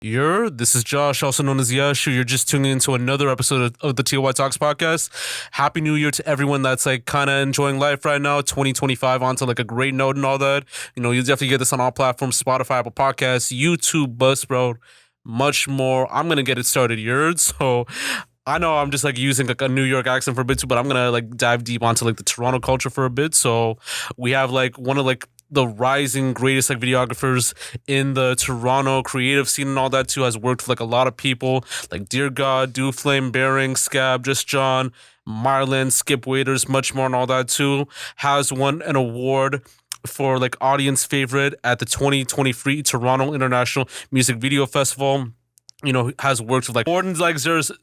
This is Josh, also known as Yashu. You're just tuning into another episode of the TLOY Talks podcast. Happy New Year to everyone that's like kind of enjoying life right now. 2025 onto like a great note and all that. You know, you definitely get this on all platforms: Spotify, Apple Podcasts, YouTube, Buzzsprout, much more. I'm gonna get it started, So I know I'm just like using like a New York accent for a bit too, but I'm gonna like dive deep onto like the Toronto culture for a bit. So we have like one of like the rising greatest like videographers in the Toronto creative scene and all that too, has worked with like a lot of people like Dear God, DoFlame, Bearing, Scab, Just John, Marlon, Skip Waiters, much more and all that too. Has won an award for like audience favorite at the 2023 Toronto International Music Video Festival. You know, has worked with like Ford and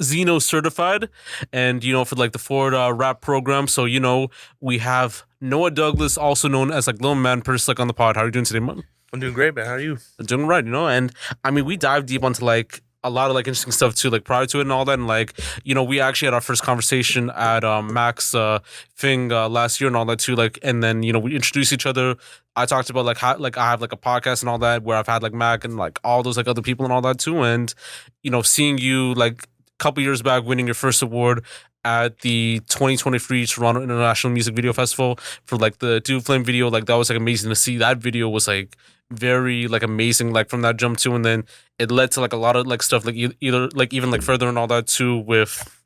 Zeno Certified, and you know, for like the Ford rap program. So you know, we have Noah Douglas, also known as like LILMANPURSE, like on the pod. How are you doing today, man? I'm doing great, man. How are you? I'm doing right, you know. And I mean, we dive deep onto like a lot of like interesting stuff too, like prior to it and all that. And like, you know, we actually had our first conversation at Max thing last year and all that too. Like, and then you know, we introduced each other. I talked about like how like I have like a podcast and all that where I've had like Mac and like all those like other people and all that too. And you know, seeing you like a couple years back winning your first award at the 2023 Toronto International Music Video Festival for like the DoFlame video, like that was like amazing to see. That video was like very like amazing, like from that jump too, and then it led to like a lot of like stuff like either like even like further and all that too with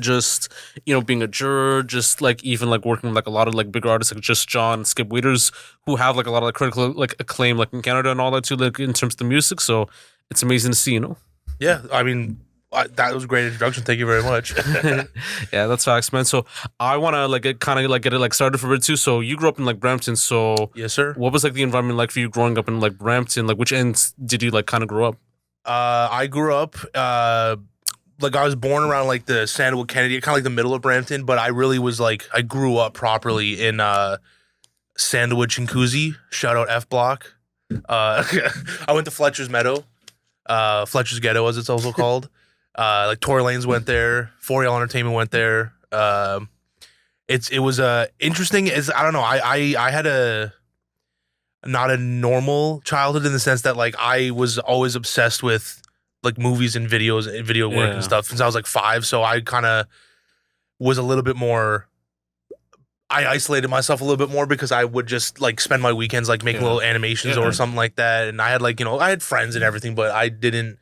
just, you know, being a juror, just like even like working with like a lot of like bigger artists like Just John, Skip Waiters, who have like a lot of like critical like acclaim like in Canada and all that too, like in terms of the music. So it's amazing to see, you know. Yeah, I mean, that was a great introduction. Thank you very much. Yeah, that's facts, man. So I want to like kind of like get it like started for a bit too. So you grew up in like Brampton. So Yes, sir. what was like the environment like for you growing up in like Brampton? Like which ends did you like kind of grow up? I grew up like I was born around like the Sandalwood Kennedy, kind of like the middle of Brampton, but I really was like I grew up properly in Sandalwood Chinguacousy. Shout out F Block. I went to Fletcher's Meadow, Fletcher's Ghetto as it's also called. Like Tory Lanez went there, 4L Entertainment went there. It was interesting. Is I don't know. I had a not a normal childhood in the sense that like I was always obsessed with like movies and videos and video work and stuff since I was like 5. So I kind of was a little bit more. I isolated myself a little bit more because I would just like spend my weekends like making little animations or something like that. And I had like, you know, I had friends and everything, but I didn't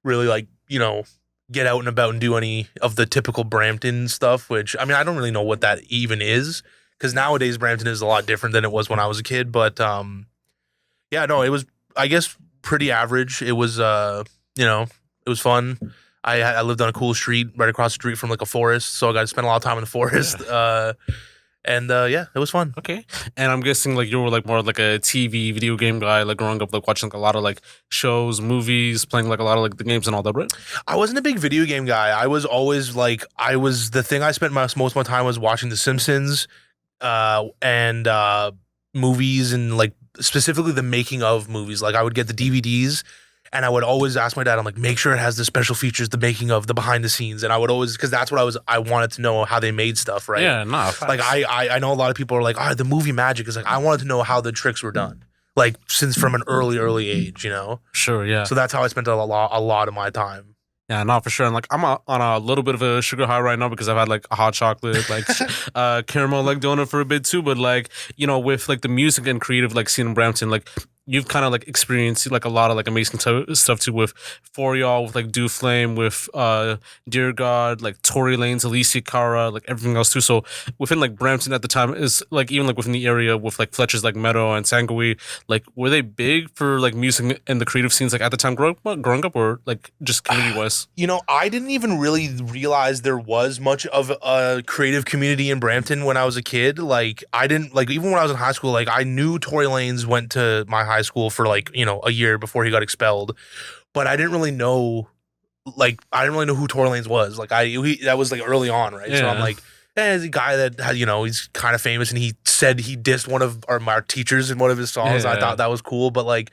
really like, you know, get out and about and do any of the typical Brampton stuff, which I mean, I don't really know what that even is because nowadays Brampton is a lot different than it was when I was a kid. But yeah, no, it was, I guess, pretty average. It was, you know, it was fun. I lived on a cool street right across the street from like a forest, so I got to spend a lot of time in the forest. And yeah, it was fun. Okay. And I'm guessing like you were like more like a TV video game guy, like growing up, like watching like a lot of like shows, movies, playing like a lot of like the games and all that, right? I wasn't a big video game guy. I was always like, the thing I spent most of my time was watching The Simpsons and movies and like specifically the making of movies. Like I would get the DVDs and I would always ask my dad, I'm like, make sure it has the special features, the making of, the behind the scenes. And I would always, because that's what I wanted to know how they made stuff, right? Yeah, nah. Like I know a lot of people are like, the movie magic is like, I wanted to know how the tricks were done. Like since from an early age, you know? Sure, yeah. So that's how I spent a lot of my time. Yeah, not for sure. And like I'm on a little bit of a sugar high right now because I've had like a hot chocolate, like caramel like donut for a bit too. But like, you know, with like the music and creative like scene in Brampton, like you've kind of like experienced like a lot of like amazing stuff too with 4Y'all, with like DoFlame, with Dear God, like Tory Lanez, Alicia Cara, like everything else too. So within like Brampton at the time is like even like within the area with like Fletcher's like Meadow and Sangawee, like were they big for like music and the creative scenes like at the time growing up or like just community wise? You know, I didn't even really realize there was much of a creative community in Brampton when I was a kid. Like I didn't like even when I was in high school, like I knew Tory Lanez went to my high school for like, you know, a year before he got expelled, but I didn't really know who Tory Lanez was. Like that was like early on, right? So I'm like, he's a guy that had, you know, he's kind of famous, and he said he dissed one of my teachers in one of his songs. I thought that was cool, but like,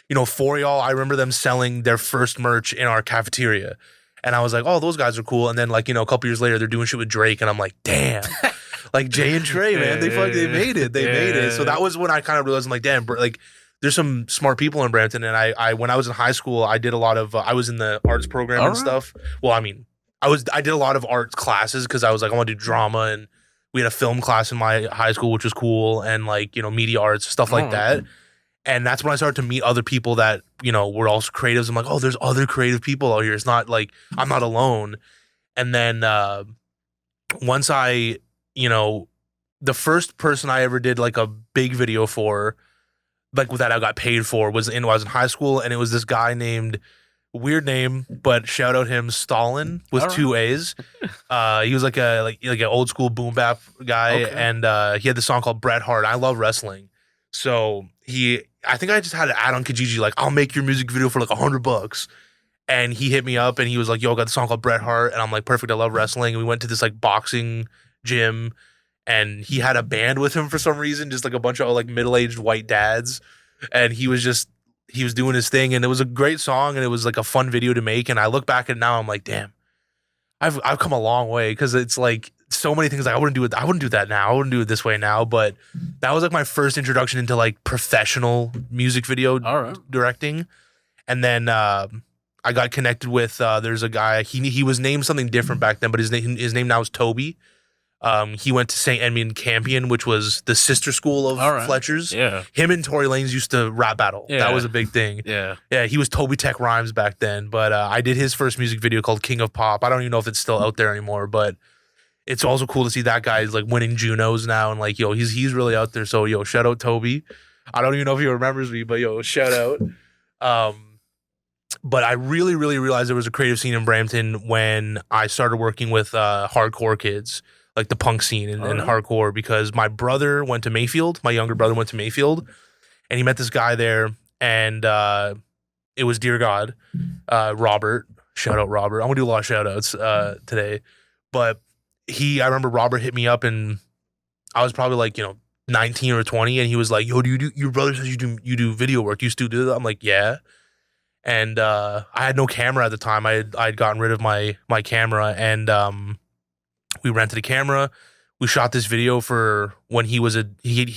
you know, 4Y'all, I remember them selling their first merch in our cafeteria, and I was like, oh, those guys are cool. And then like, you know, a couple years later, they're doing shit with Drake, and I'm like, damn. Like Jay and Trey, man, they made it. They made it. So that was when I kind of realized, I'm like, damn, like there's some smart people in Brampton, and I when I was in high school, I did a lot of I was in the arts program and stuff. Well, I mean, I did a lot of art classes because I was like I want to do drama, and we had a film class in my high school, which was cool, and like media arts stuff like that. And that's when I started to meet other people that were also creatives. I'm like, oh, there's other creative people out here. It's not like I'm not alone. And then once I the first person I ever did like a big video for, like that I got paid for, was when I was in high school, and it was this guy named, weird name, but shout out him, Stalin with 2 A's. He was like an old school boom bap guy, and he had this song called Bret Hart. I love wrestling, so I think I just had an ad on Kijiji like, I'll make your music video for like $100. And he hit me up and he was like, yo, I got the song called Bret Hart. And I'm like, perfect, I love wrestling. And we went to this like boxing gym, and he had a band with him for some reason, just like a bunch of like middle-aged white dads. And he was doing his thing, and it was a great song, and it was like a fun video to make. And I look back at it now, I'm like, damn, I've come a long way, because it's like so many things like I wouldn't do that now. I wouldn't do it this way now. But that was like my first introduction into like professional music video directing. And then I got connected with there's a guy, he was named something different back then, but his name now is Toby. He went to St. Edmund Campion, which was the sister school of Fletcher's. Yeah. Him and Tory Lanez used to rap battle. Yeah. That was a big thing. Yeah. Yeah, he was Toby Tech Rhymes back then. But I did his first music video called King of Pop. I don't even know if it's still out there anymore, but it's also cool to see that guy's like winning Junos now, and like, yo, he's really out there. So yo, shout out Toby. I don't even know if he remembers me, but yo, shout out. But I really, really realized there was a creative scene in Brampton when I started working with hardcore kids, like the punk scene and hardcore, because my brother went to Mayfield. My younger brother went to Mayfield, and he met this guy there, and it was Dear God, Robert. Shout out Robert. I'm gonna do a lot of shout outs today, but I remember Robert hit me up, and I was probably like 19 or 20, and he was like, "Yo, your brother says you do video work? You still do that?" I'm like, "Yeah." And I had no camera at the time. I had gotten rid of my camera, and we rented a camera. We shot this video for when he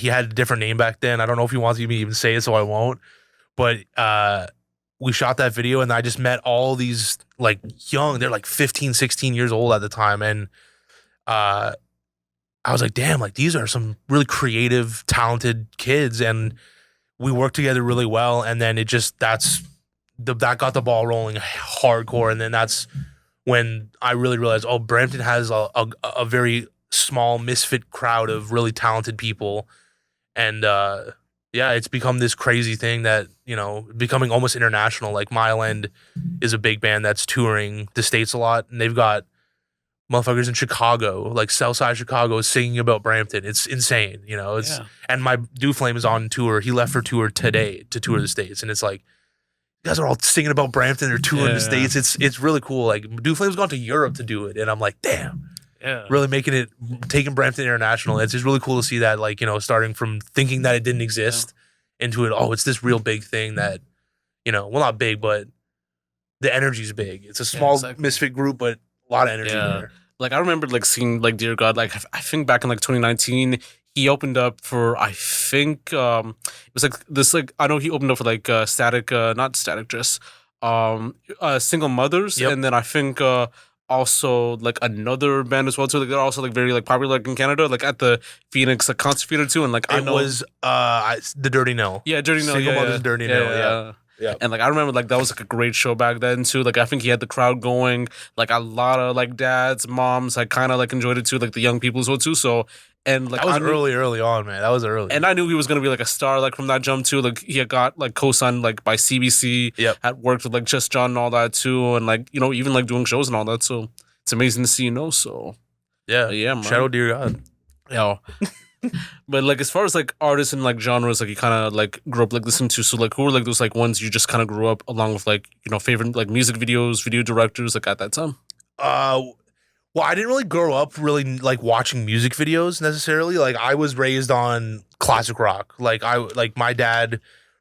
had a different name back then. I don't know if he wants me to even say it, so I won't. But we shot that video, and I just met all these like they're like 15, 16 years old at the time, and I was like, damn, like these are some really creative, talented kids, and we worked together really well. And then that got the ball rolling hardcore, and then that's when I really realized, oh, Brampton has a very small misfit crowd of really talented people, and yeah, it's become this crazy thing that becoming almost international. Like Mile End is a big band that's touring the States a lot, and they've got motherfuckers in Chicago, like Southside Chicago, singing about Brampton. It's insane, And my DoFlame is on tour. He left for tour today to tour the States, and it's like, you guys are all singing about Brampton or touring the States. It's really cool. Like DoFlame's gone to Europe to do it, and I'm like, damn, really taking Brampton international. It's just really cool to see that, like starting from thinking that it didn't exist into it. Oh, it's this real big thing that well, not big, but the energy's big. It's a small misfit group, but a lot of energy there. Like I remember like seeing like Dear God. Like I think back in like 2019. He opened up for, I think, it was like this, like, I know he opened up for like not Static, just Single Mothers. Yep. And then I think also like another band as well too. Like they're also like very like popular like in Canada, like at the Phoenix like concert theater too. And like it was the Dirty Nil. Yeah, Dirty Nil. Single Mothers, Dirty Nil. Yeah. And like I remember like that was like a great show back then too. Like I think he had the crowd going. Like a lot of like dads, moms, like kind of like enjoyed it too. Like the young people as well too. So. And like that was early on, man. That was early. And I knew he was gonna be like a star, like from that jump too. Like he had got like co-signed like by CBC. Yep. Had worked with like Just John and all that too, and like even like doing shows and all that. So it's amazing to see. So yeah, man. Shout out Dear God. Yeah. But like as far as like artists and like genres, like you kind of like grew up like listening to. So like who were like those like ones you just kind of grew up along with, like favorite like music videos, video directors like at that time? Well, I didn't really grow up really like watching music videos necessarily. Like I was raised on classic rock. Like my dad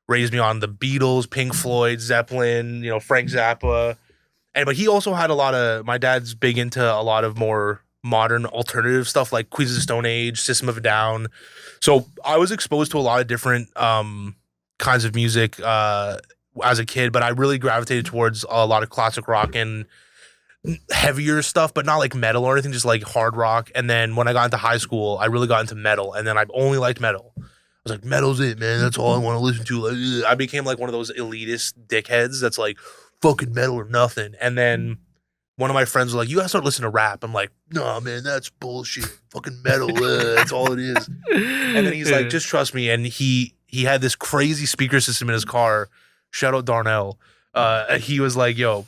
raised me on the Beatles, Pink Floyd, Zeppelin, Frank Zappa. But he also had my dad's big into a lot of more modern alternative stuff like Queens of the Stone Age, System of a Down. So I was exposed to a lot of different kinds of music as a kid, but I really gravitated towards a lot of classic rock and heavier stuff, but not like metal or anything, just like hard rock. And then when I got into high school, I really got into metal, and then I only liked metal. I was like, metal's it, man. That's all I want to listen to. Like, I became like one of those elitist dickheads that's like, fucking metal or nothing. And then one of my friends was like, you gotta start listening to rap. I'm like, no, man, that's bullshit. Fucking metal, that's all it is. And then he's like, just trust me. And he had this crazy speaker system in his car. Shout out Darnell. He was like, yo,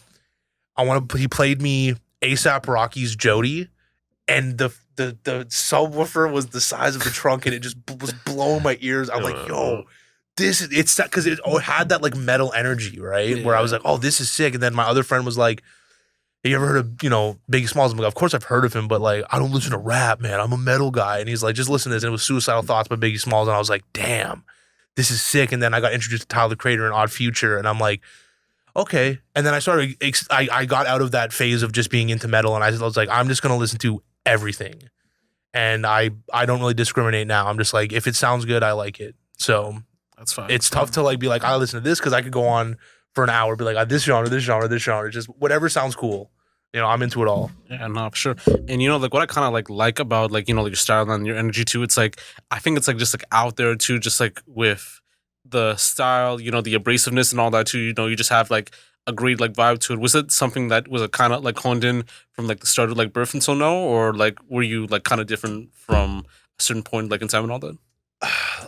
he played me ASAP Rocky's Jody, and the subwoofer was the size of the trunk, and it just was blowing my ears. I'm like, yo, it's because it had that like metal energy, right? Where I was like, oh, this is sick. And then my other friend was like, have you ever heard of, Biggie Smalls? I'm like, of course I've heard of him, but like, I don't listen to rap, man. I'm a metal guy. And he's like, just listen to this. And it was Suicidal Thoughts by Biggie Smalls. And I was like, damn, this is sick. And then I got introduced to Tyler the Creator and Odd Future. And I'm like, okay. And then I got out of that phase of just being into metal. And I was like, I'm just going to listen to everything. And I don't really discriminate now. I'm just like, if it sounds good, I like it. So that's fine. It's tough to like be like, I listen to this because I could go on for an hour, be like, this genre, this genre, this genre, just whatever sounds cool. I'm into it all. Yeah, no, for sure. And like what I kind of like about like like your style and your energy too. It's like I think it's like just like out there too, just like with the style, the abrasiveness and all that too. You just have like a great like vibe to it. Was it something that was kind of like honed in from like the start of like birth until now, or like were you like kind of different from a certain point like in time and all that?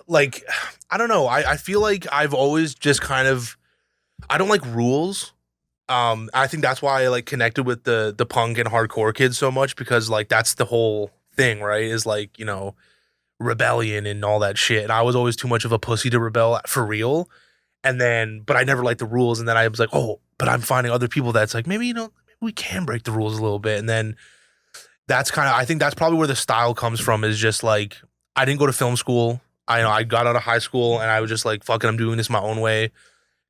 Like, I don't know. I feel like I've always just kind of, I don't like rules. I think that's why I like connected with the punk and hardcore kids so much, because like that's the whole thing, right? Is like, rebellion and all that shit. And I was always too much of a pussy to rebel for real. And then, but I never liked the rules. And then I was like, oh, but I'm finding other people that's like, maybe, maybe we can break the rules a little bit. And then that's I think that's probably where the style comes from, is just like, I didn't go to film school. I got out of high school and I was just like, fuck it, I'm doing this my own way.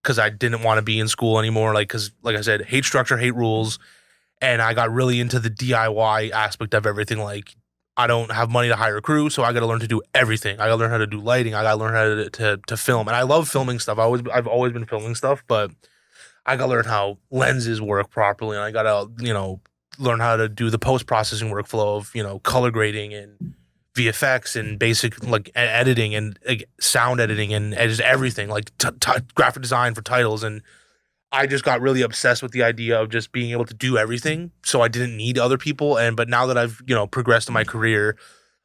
Because I didn't want to be in school anymore. Because like I said, hate structure, hate rules. And I got really into the DIY aspect of everything. Like, I don't have money to hire a crew, so I got to learn to do everything. I got to learn how to do lighting. I got to learn how to film. And I love filming stuff. I've always been filming stuff, but I got to learn how lenses work properly. And I got to, learn how to do the post-processing workflow of, color grading and VFX and basic like editing and like, sound editing and just everything, like graphic design for titles. And I just got really obsessed with the idea of just being able to do everything, so I didn't need other people. But now that I've progressed in my career,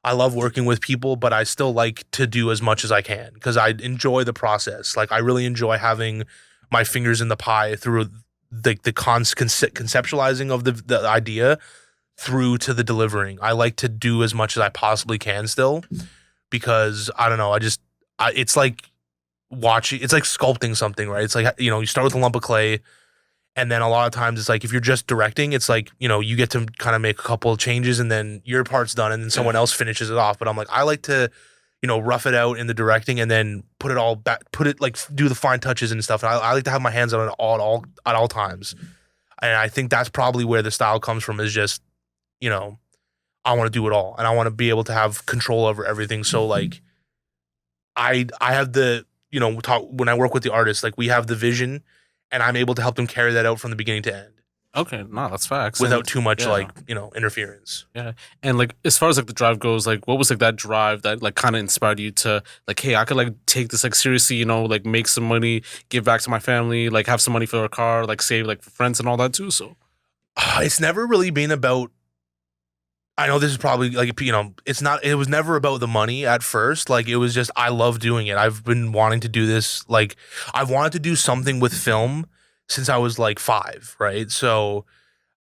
I love working with people, but I still like to do as much as I can because I enjoy the process. Like, I really enjoy having my fingers in the pie through the conceptualizing of the idea through to the delivering. I like to do as much as I possibly can still, because I don't know, it's like watching, it's like sculpting something, right? It's like, you start with a lump of clay, and then a lot of times it's like, if you're just directing, it's like, you get to kind of make a couple of changes and then your part's done and then someone else finishes it off. But I'm like, I like to, rough it out in the directing and then put it all back, like do the fine touches and stuff. And I like to have my hands on it at all times. And I think that's probably where the style comes from, is just, I want to do it all and I want to be able to have control over everything. So like, I have the, when I work with the artists, like we have the vision and I'm able to help them carry that out from the beginning to end. Okay, no, that's facts. Without too much interference. Yeah. And like, as far as like the drive goes, like what was like that drive that like kind of inspired you to like, hey, I could like take this like seriously, like make some money, give back to my family, like have some money for a car, like save like for friends and all that too. So it's never really been about, I know this is probably like, it was never about the money at first. Like, it was just, I love doing it. I've been wanting to do this. Like, I've wanted to do something with film since I was like 5, right? So,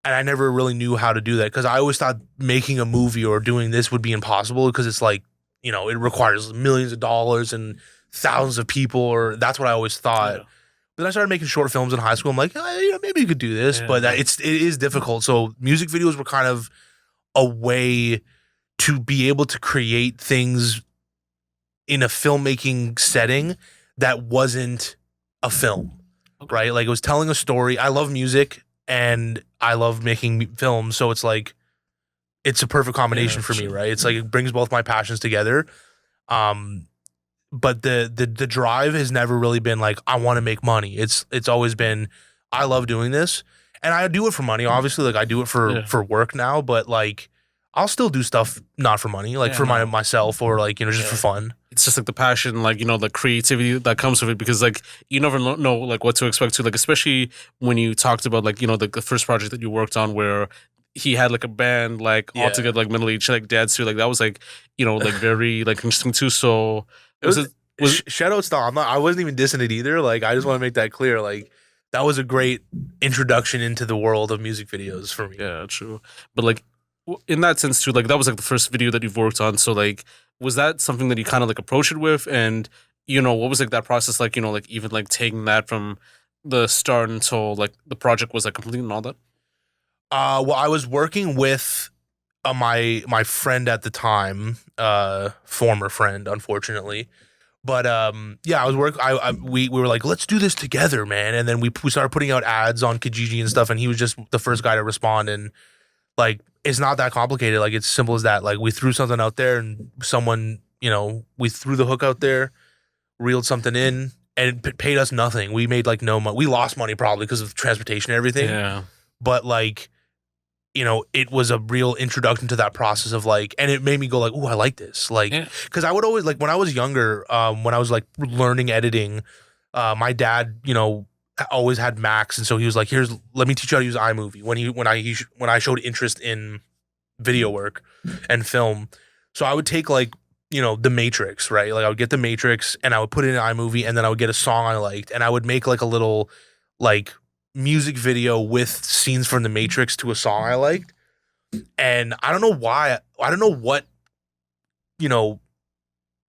and I never really knew how to do that because I always thought making a movie or doing this would be impossible because it's like, it requires millions of dollars and thousands of people, or that's what I always thought. Yeah. But then I started making short films in high school. I'm like, maybe you could do this, but it is difficult. So music videos were kind of a way to be able to create things in a filmmaking setting that wasn't a film, right? Like, it was telling a story. I love music and I love making films. So it's like, it's a perfect combination for me, right? It's like, it brings both my passions together. but the drive has never really been like I want to make money. It's always been I love doing this, and I do it for money. Obviously, like I do it for work now, but like I'll still do stuff not for money, like for myself or like just for fun. It's just like the passion, like the creativity that comes with it, because like you never know like what to expect to, like especially when you talked about like the first project that you worked on where he had like a band like all together, like middle-aged like dads too, like that was like like very like interesting too. So shout out to I wasn't even dissing it either. Like I just want to make that clear. Like that was a great introduction into the world of music videos for me. Yeah, true. But like in that sense too, like that was like the first video that you've worked on. So like was that something that you kind of like approached it with? And what was like that process like? Like even like taking that from the start until like the project was like complete and all that. Well, I was working with my friend at the time, former friend, unfortunately. But yeah, I was we were like, let's do this together, man. And then we started putting out ads on Kijiji and stuff, and he was just the first guy to respond. And like, it's not that complicated. Like, it's simple as that. Like, we threw something out there, and someone, we threw the hook out there, reeled something in, and it paid us nothing. We made like no money. We lost money probably because of transportation and everything. Yeah. But like, it was a real introduction to that process of like, and it made me go like, oh, I like this. Like, because I would always like when I was younger, when I was like learning editing, my dad, always had Macs, and so he was like, let me teach you how to use iMovie when I showed interest in video work and film. So I would take like, the Matrix, right? Like I would get the Matrix and I would put it in iMovie, and then I would get a song I liked, and I would make like a little like music video with scenes from the Matrix to a song I liked. And I don't know why, I don't know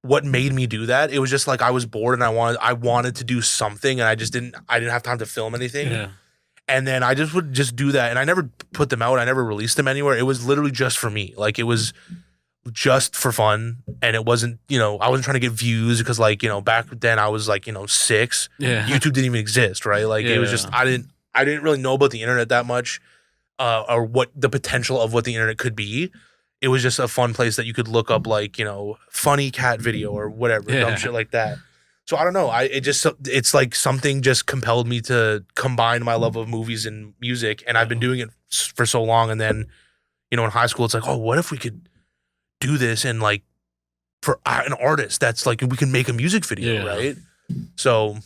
what made me do that. It was just like I was bored and I wanted to do something, and I didn't have time to film anything. Yeah. And then I would just do that, and I never put them out. I never released them anywhere. It was literally just for me. Like it was just for fun, and it wasn't, I wasn't trying to get views because like, back then I was like, 6. Yeah. YouTube didn't even exist, right? Like it was just I didn't really know about the internet that much, or what the potential of what the internet could be. It was just a fun place that you could look up like, funny cat video or whatever, dumb shit like that. So I don't know. It's like something just compelled me to combine my love of movies and music, and I've been doing it for so long. And then, in high school, it's like, oh, what if we could do this and like for an artist that's like we can make a music video, right? So.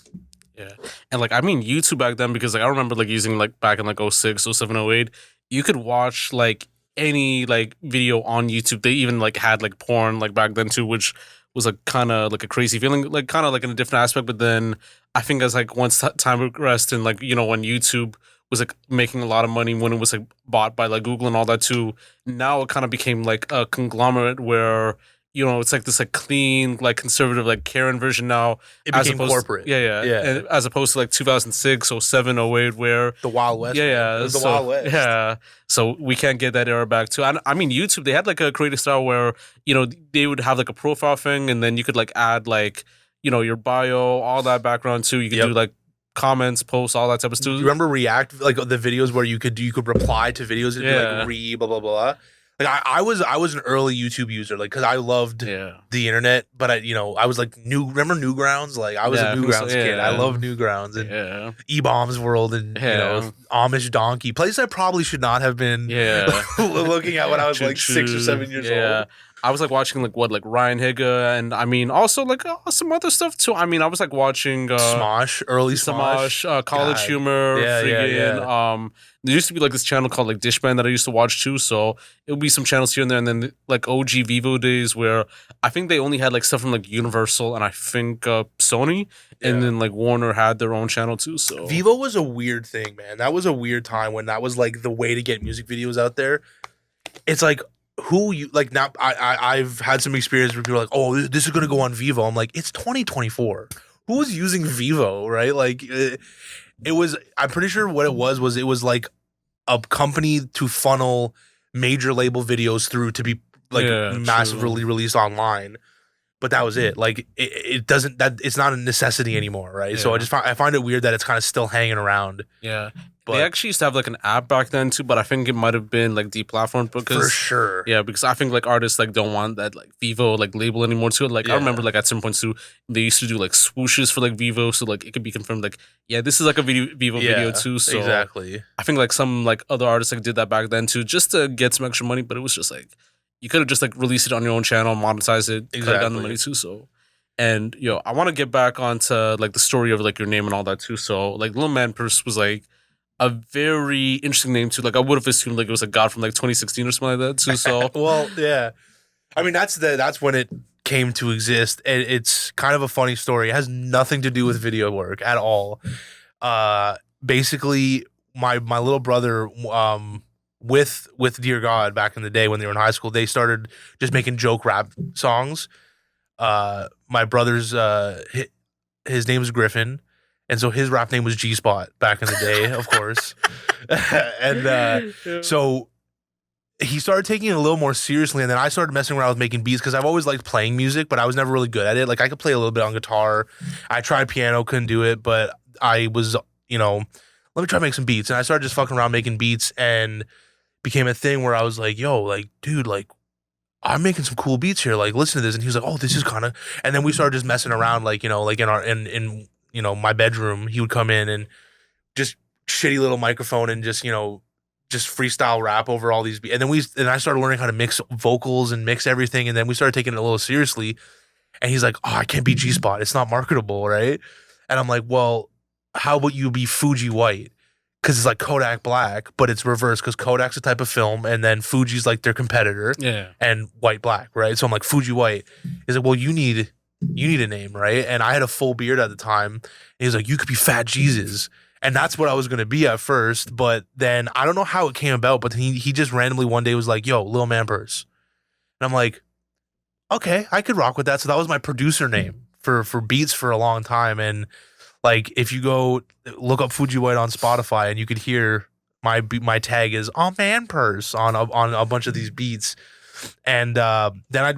Yeah. And like, I mean, YouTube back then, because like, I remember like using like back in like 06, 07, 08, you could watch like any like video on YouTube. They even like had like porn like back then too, which was like kind of like a crazy feeling, like kind of like in a different aspect. But then I think as like once time progressed and like, when YouTube was like making a lot of money, when it was like bought by like Google and all that too, now it kind of became like a conglomerate where it's like this like clean, like conservative, like Karen version now. It became corporate. Yeah. And as opposed to like 2006, 07, 08, where the Wild West. Yeah. It was the Wild West. Yeah. So we can't get that era back too. I mean, YouTube, they had like a creative style where, they would have like a profile thing, and then you could like add like, your bio, all that background too. You could do like comments, posts, all that type of stuff. You remember React, like the videos where you could reply to videos and be like blah blah blah. Like I was an early YouTube user, like because I loved the internet, but I was like remember Newgrounds? Like I was a Newgrounds kid. I love Newgrounds and E-Bombs World and Amish Donkey, place I probably should not have been looking at when I was like 6 or 7 years old. I was like watching like Ryan Higa, and I mean also like some other stuff too. I mean I was like watching Smosh, early Smosh, College Humor, there used to be like this channel called like Dishman that I used to watch too. So it would be some channels here and there, and then like OG Vevo days where I think they only had like stuff from like Universal and I think Sony, and then like Warner had their own channel too. So Vevo was a weird thing, man. That was a weird time when that was like the way to get music videos out there. It's like who you like now. I've had some experience where people are like, oh, this is gonna go on Vevo. I'm like, it's 2024. Who's using Vevo, right? Like it was. I'm pretty sure what it was like a company to funnel major label videos through to be like massively released online. But that was it. Like it doesn't, that it's not a necessity anymore, right? So I find it weird that it's kind of still hanging around. Yeah. But they actually used to have like an app back then too, but I think it might have been like deplatformed because for sure. yeah, because I think like artists like don't want that like Vevo like label anymore too. Like I remember like at some point too, they used to do like swooshes for like Vevo, so like it could be confirmed like yeah, this is like a Vevo video too. So exactly. I think like some like other artists like did that back then too, just to get some extra money. But it was just like you could have just like released it on your own channel, monetize it, cut it down the money too. So. And yo, I want to get back onto like the story of like your name and all that too. So like LILMANPURSE was like a very interesting name too. Like I would have assumed like it was a god from like 2016 or something like that too. So well, yeah. I mean that's when it came to exist. It's kind of a funny story. It has nothing to do with video work at all. Basically, my little brother, with Dear God back in the day when they were in high school, they started just making joke rap songs. My brother's his name is Griffin, and so his rap name was G Spot back in the day, of course. And so he started taking it a little more seriously, and then I started messing around with making beats because I've always liked playing music, but I was never really good at it. Like I could play a little bit on guitar. I tried piano, couldn't do it, but I was, let me try to make some beats. And I started just fucking around making beats, and became a thing where I was like, yo, like, dude, like, I'm making some cool beats here. Like, listen to this. And he was like, oh, this is kind of, and then we started just messing around, like, like in my bedroom, he would come in and just shitty little microphone and just, just freestyle rap over all these beats. And then I started learning how to mix vocals and mix everything. And then we started taking it a little seriously. And he's like, oh, I can't be G Spot. It's not marketable, right? And I'm like, well, how about you be Fuji White? Because it's like Kodak Black, but it's reversed because Kodak's a type of film, and then Fuji's like their competitor, and White Black, right? So I'm like, Fuji White. He's like, well, you need a name, right? And I had a full beard at the time. And he's like, you could be Fat Jesus, and that's what I was gonna be at first. But then I don't know how it came about, but he just randomly one day was like, yo, LILMANPURSE, and I'm like, okay, I could rock with that. So that was my producer name for beats for a long time. And like, if you go look up Fuji White on Spotify, and you could hear my tag is LILMANPURSE on a bunch of these beats. And then I,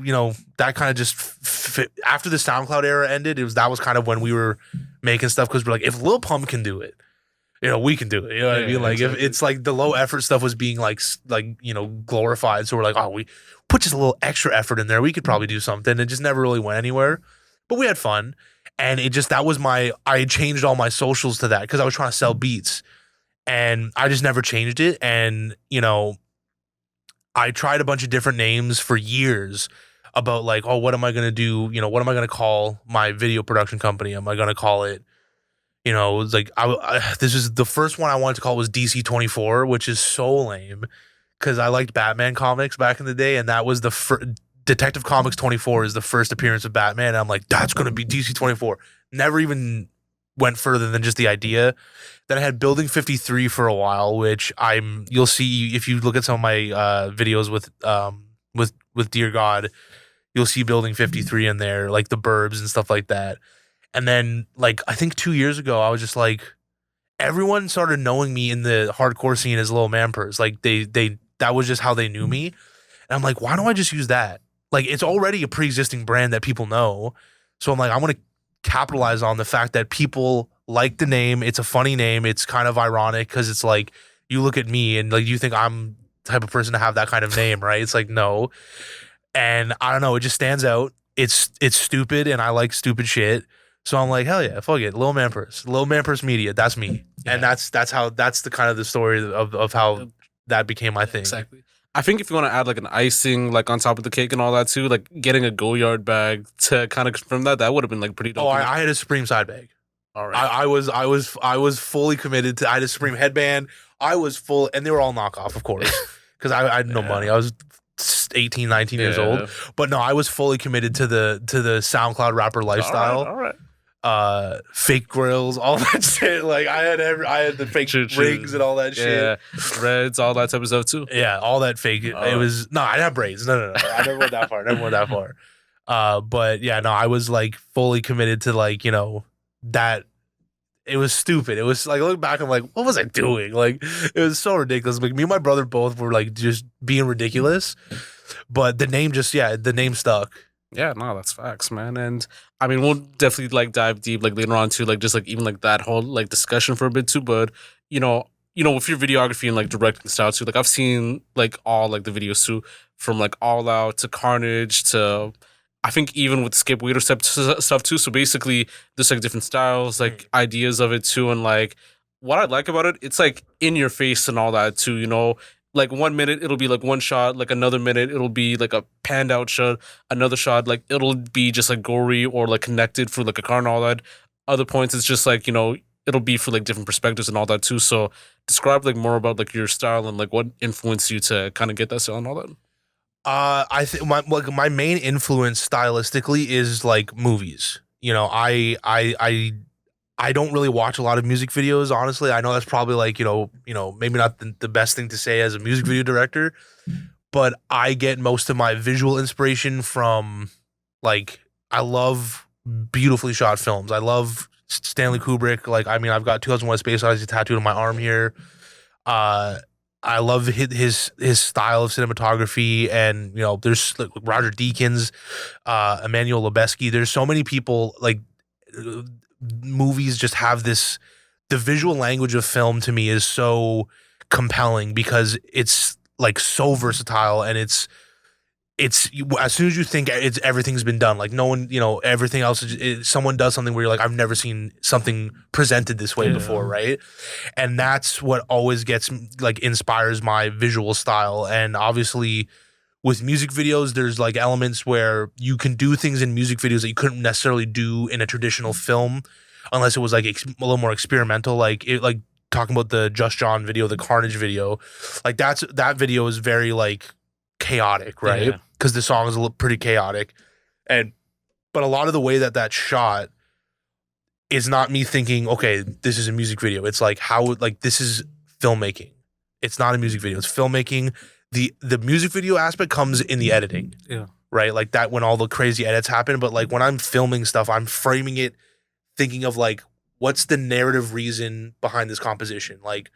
that kind of just fit. After the SoundCloud era ended, that was kind of when we were making stuff, because we're like, if Lil Pump can do it, we can do it. You know what I mean? Like, exactly. If it's like the low effort stuff was being like glorified, so we're like, oh, we put just a little extra effort in there, we could probably do something. It just never really went anywhere, but we had fun. And that was I changed all my socials to that because I was trying to sell beats, and I just never changed it. And, I tried a bunch of different names for years about like, oh, what am I going to do? What am I going to call my video production company? Am I going to call it, it's like, this is the first one I wanted to call was DC 24, which is so lame because I liked Batman comics back in the day. And that was Detective Comics 24 is the first appearance of Batman. And I'm like, that's going to be DC 24. Never even went further than just the idea. Then I had Building 53 for a while, which you'll see if you look at some of my videos with Dear God, you'll see Building 53 in there, like the Burbs and stuff like that. And then like, I think 2 years ago, I was just like, everyone started knowing me in the hardcore scene as LILMANPURSE. Like that was just how they knew me. And I'm like, why don't I just use that? Like, it's already a pre-existing brand that people know. So I'm like, I'm going to capitalize on the fact that people like the name. It's a funny name. It's kind of ironic because it's like, you look at me and like, you think I'm the type of person to have that kind of name, right? It's like, no. And I don't know, it just stands out. It's stupid, and I like stupid shit. So I'm like, hell yeah, fuck it. LILMANPURSE Media, that's me. Yeah. And that's the kind of the story of how that became my thing. Exactly. I think if you want to add like an icing like on top of the cake and all that too, like getting a Go-Yard bag to kind of confirm that would have been like pretty dope. Oh, I had a Supreme side bag. All right. I was fully committed to. I had a Supreme headband. I was full, and they were all knockoff, of course, because I had no money. I was 18, 19 years old. But no, I was fully committed to the SoundCloud rapper lifestyle. All right. Fake grills, all that shit. Like I had the fake rigs and all that shit. Yeah, reds, all that type of stuff too. Yeah, all that fake. It was I didn't have braids. No. I never went that far. But yeah, no, I was like fully committed to like that. It was stupid. It was like, look back, I'm like, what was I doing? Like, it was so ridiculous. Like me and my brother both were like just being ridiculous. But the name stuck. Yeah, no, that's facts, man. And I mean, we'll definitely like dive deep like later on too, like just like even like that whole like discussion for a bit too. But you know, with your videography and like directing style too, like I've seen like all like the videos too, from like All Out to Carnage to I think even with Skip Waiter stuff too. So basically, there's like different styles, like ideas of it too, and like what I like about it, it's like in your face and all that too. You know, like 1 minute it'll be like one shot, like another minute it'll be like a panned out shot, another shot like it'll be just like gory or like connected for like a car and all that. Other points it's just like, you know, it'll be for like different perspectives and all that too. So describe like more about like your style and like what influenced you to kind of get that style and all that. I think my main influence stylistically is like movies. You know, I don't really watch a lot of music videos, honestly. I know that's probably like, maybe not the best thing to say as a music video director, but I get most of my visual inspiration from like I love beautifully shot films. I love Stanley Kubrick. Like, I mean, I've got 2001: Space Odyssey tattooed on my arm here. Uh, I love his style of cinematography, and there's like Roger Deakins, Emmanuel Lubezki. There's so many people like movies just have this. The visual language of film to me is so compelling because it's like so versatile, and it's as soon as you think everything's been done, like no one, everything else someone does something where you're like, I've never seen something presented this way before, right? And that's what always inspires my visual style. And obviously with music videos, there's like elements where you can do things in music videos that you couldn't necessarily do in a traditional film unless it was like a little more experimental, like talking about the Just John video, the Carnage video, like that video is very like chaotic, right? Because the song is pretty chaotic, but a lot of the way that shot is not me thinking, okay, this is a music video. It's like this is filmmaking. It's not a music video. It's filmmaking. The music video aspect comes in the editing, right? Like that when all the crazy edits happen. But like when I'm filming stuff, I'm framing it, thinking of like what's the narrative reason behind this composition. Like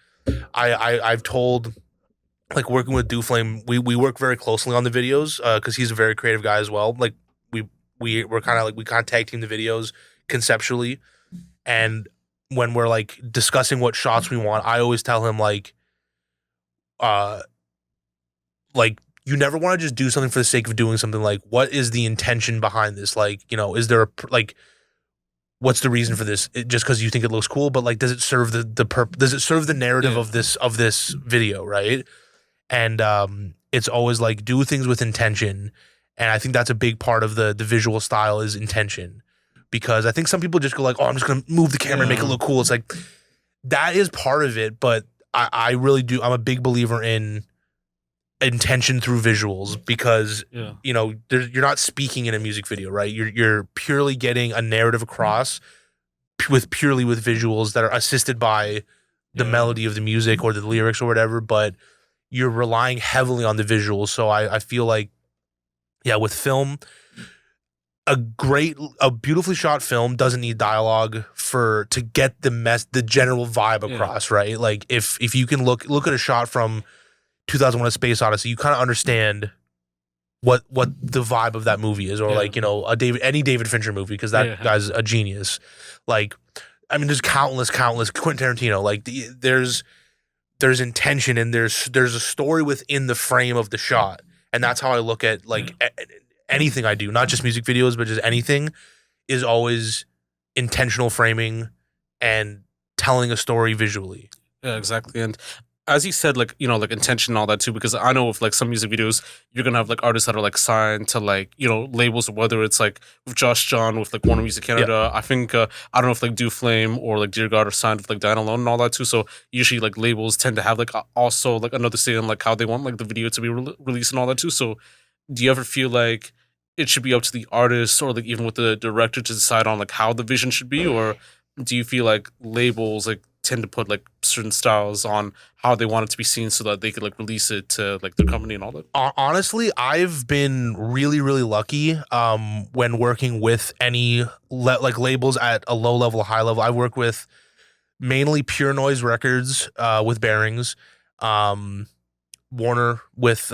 I've told. Like working with DoFlame, we work very closely on the videos because he's a very creative guy as well. Like we're kind of tag team the videos conceptually, and when we're like discussing what shots we want, I always tell him like you never want to just do something for the sake of doing something. Like, what is the intention behind this? Like, is there what's the reason for this? Just because you think it looks cool, but like, does it serve does it serve the narrative of this video, right? And it's always like do things with intention, and I think that's a big part of the visual style is intention, because I think some people just go like, oh, I'm just gonna move the camera and make it look cool. It's like that is part of it, but I really do. I'm a big believer in intention through visuals because you're not speaking in a music video, right? You're purely getting a narrative across with visuals that are assisted by the melody of the music or the lyrics or whatever, but you're relying heavily on the visuals. So I feel like, with film, a beautifully shot film doesn't need dialogue to get the general vibe across, right? Like if you can look at a shot from 2001: A Space Odyssey, you kind of understand what the vibe of that movie is, or any David Fincher movie, because that guy's a genius. Like, I mean, there's countless Quentin Tarantino. Like there's intention and there's a story within the frame of the shot, and that's how I look at like anything I do, not just music videos, but just anything is always intentional framing and telling a story visually. Yeah, exactly. And as you said, like, like intention and all that too, because I know with like some music videos, you're gonna have like artists that are like signed to like, labels, whether it's like with Josh John with like Warner Music Canada. I think I don't know if like DoFlame or like Dear God are signed with like Dine Alone and all that too. So usually like labels tend to have like also like another say on like how they want like the video to be released and all that too. So do you ever feel like it should be up to the artist or like even with the director to decide on like how the vision should be, or do you feel like labels like tend to put like certain styles on how they want it to be seen so that they could like release it to like their company and all that? Honestly, I've been really, really lucky when working with any like labels at a low level, high level. I work with mainly Pure Noise Records with Bearings, Warner with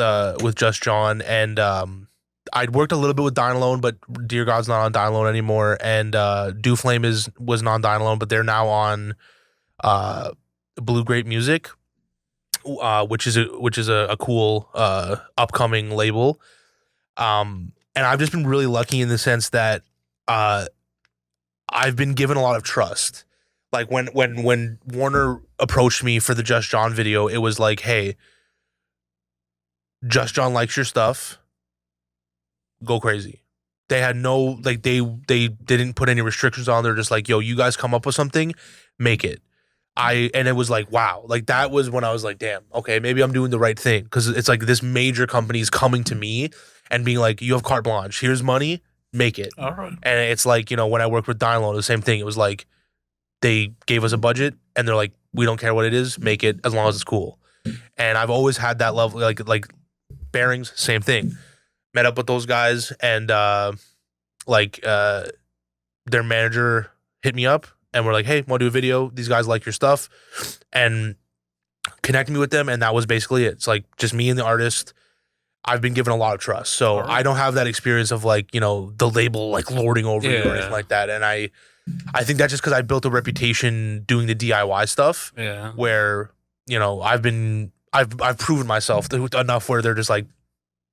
Just John, and I'd worked a little bit with Dine Alone, but Dear God's not on Dine Alone anymore, and DoFlame was non Dine Alone, but they're now on Blue Grape Music, which is a cool upcoming label. And I've just been really lucky in the sense that I've been given a lot of trust. Like when Warner approached me for the Just John video, it was like, hey, Just John likes your stuff. Go crazy. They had no, like, they didn't put any restrictions on. They're just like, yo, you guys come up with something, make it. And it was like, wow, like that was when I was like, damn, okay, maybe I'm doing the right thing. Cause it's like this major company is coming to me and being like, you have carte blanche, here's money, make it. All right. And it's like, you know, when I worked with Dynalo, the same thing. It was like, they gave us a budget and they're like, we don't care what it is, make it as long as it's cool. And I've always had that level, like Bearings, same thing. Met up with those guys and their manager hit me up and we're like, hey, want to do a video? These guys like your stuff. And connected me with them. And that was basically it. It's like just me and the artist. I've been given a lot of trust. So I don't have that experience of like, you know, the label like lording over you or anything like that. And I think that's just because I built a reputation doing the DIY stuff. Yeah. Where, you know, I've proven myself enough where they're just like,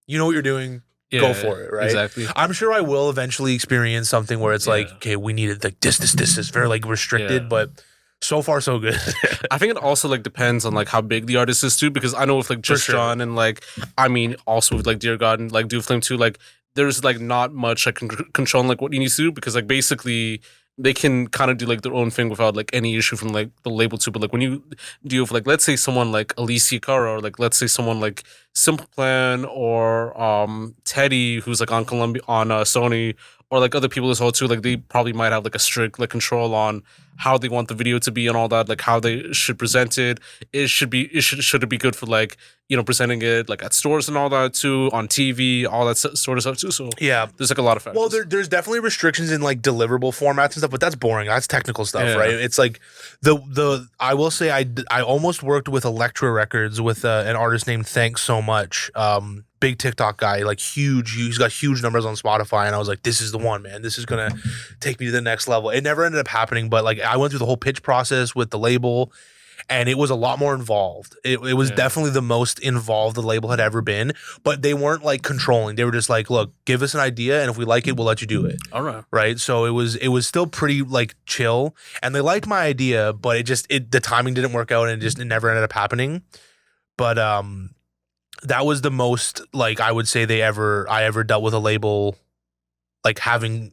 you know what you're doing. Go for it, right? Exactly. I'm sure I will eventually experience something where it's like, okay, we needed like this is very like restricted, but so far so good. I think it also like depends on like how big the artist is too, because I know with like Just John and like, I mean, also with like Dear God and like DoFlame too, like there's like not much like control on like what you need to do, because like basically they can kind of do like their own thing without like any issue from like the label too. But like when you deal with like, let's say someone like Alicia Cara, or like let's say someone like Simple Plan or Teddy, who's like on Columbia on Sony, or like other people as well too, like they probably might have like a strict like control on how they want the video to be and all that, like how they should present it. Should it be good for like, you know, presenting it like at stores and all that too, on TV, all that sort of stuff too. So yeah, there's like a lot of factors. Well, there's definitely restrictions in like deliverable formats and stuff, but that's boring. That's technical stuff, right? It's like I will say I almost worked with Elektra Records with an artist named Thanks So Much. Big TikTok guy, like huge. He's got huge numbers on Spotify, and I was like, this is the one, man. This is gonna take me to the next level. It never ended up happening, but like I went through the whole pitch process with the label, and it was a lot more involved. It was definitely the most involved the label had ever been, but they weren't like controlling. They were just like, look, give us an idea, and if we like it, we'll let you do it. All right. Right. So it was still pretty like chill, and they liked my idea, but the timing didn't work out, and it never ended up happening. But that was the most like I would say I ever dealt with a label like having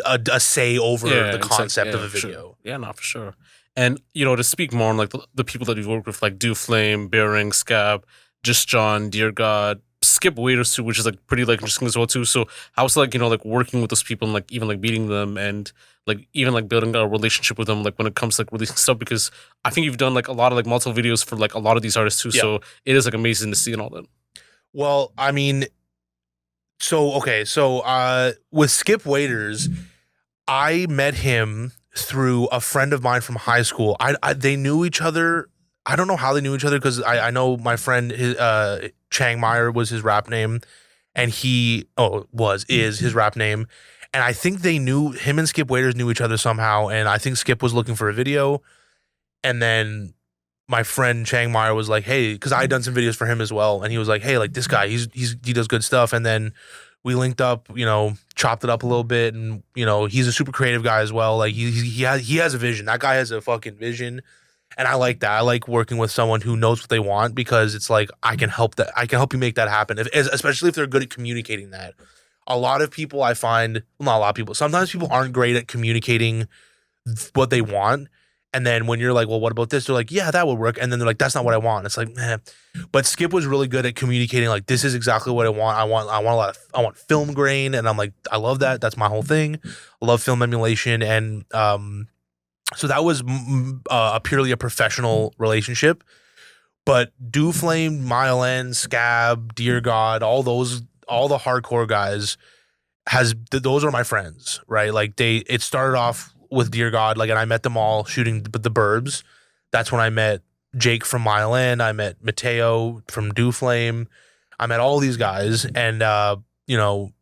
a say over the concept of a video. Sure. Yeah, not for sure. And you know, to speak more on like the people that we've worked with, like DoFlame, Bearing, Scab, Just John, Dear God, Skip Waiters too, which is like pretty like interesting as well too. So I was like, you know, like working with those people and like even like meeting them and like even like building a relationship with them like when it comes to like releasing stuff, because I think you've done like a lot of like multiple videos for like a lot of these artists too. Yeah. So it is like amazing to see and all that. Well, I mean, so with Skip Waiters, I met him through a friend of mine from high school. They knew each other. I don't know how they knew each other, because I know my friend Chang Meyer was his rap name, and is his rap name, and I think him and Skip Waiters knew each other somehow, and I think Skip was looking for a video, and then my friend Chang Meyer was like, hey, because I had done some videos for him as well, and he was like, hey, like this guy, he does good stuff, and then we linked up, you know, chopped it up a little bit, and you know, he's a super creative guy as well. Like he has a vision. That guy has a fucking vision, and I like that. I like working with someone who knows what they want, because it's like I can help you make that happen, especially if they're good at communicating that. A lot of people I find, well, not a lot of people, sometimes people aren't great at communicating what they want. And then when you're like, well, what about this? They're like, yeah, that would work. And then they're like, that's not what I want. It's like, eh. But Skip was really good at communicating, like, this is exactly what I want. I want film grain. And I'm like, I love that. That's my whole thing. I love film emulation. And so that was purely a professional relationship. But DoFlame, Mile End, Scab, Dear God, all the hardcore guys, those are my friends, right? Like it started off with Dear God, like, and I met them all shooting the Burbs. That's when I met Jake from Mile End. I met Mateo from DoFlame. I met all these guys, and you know,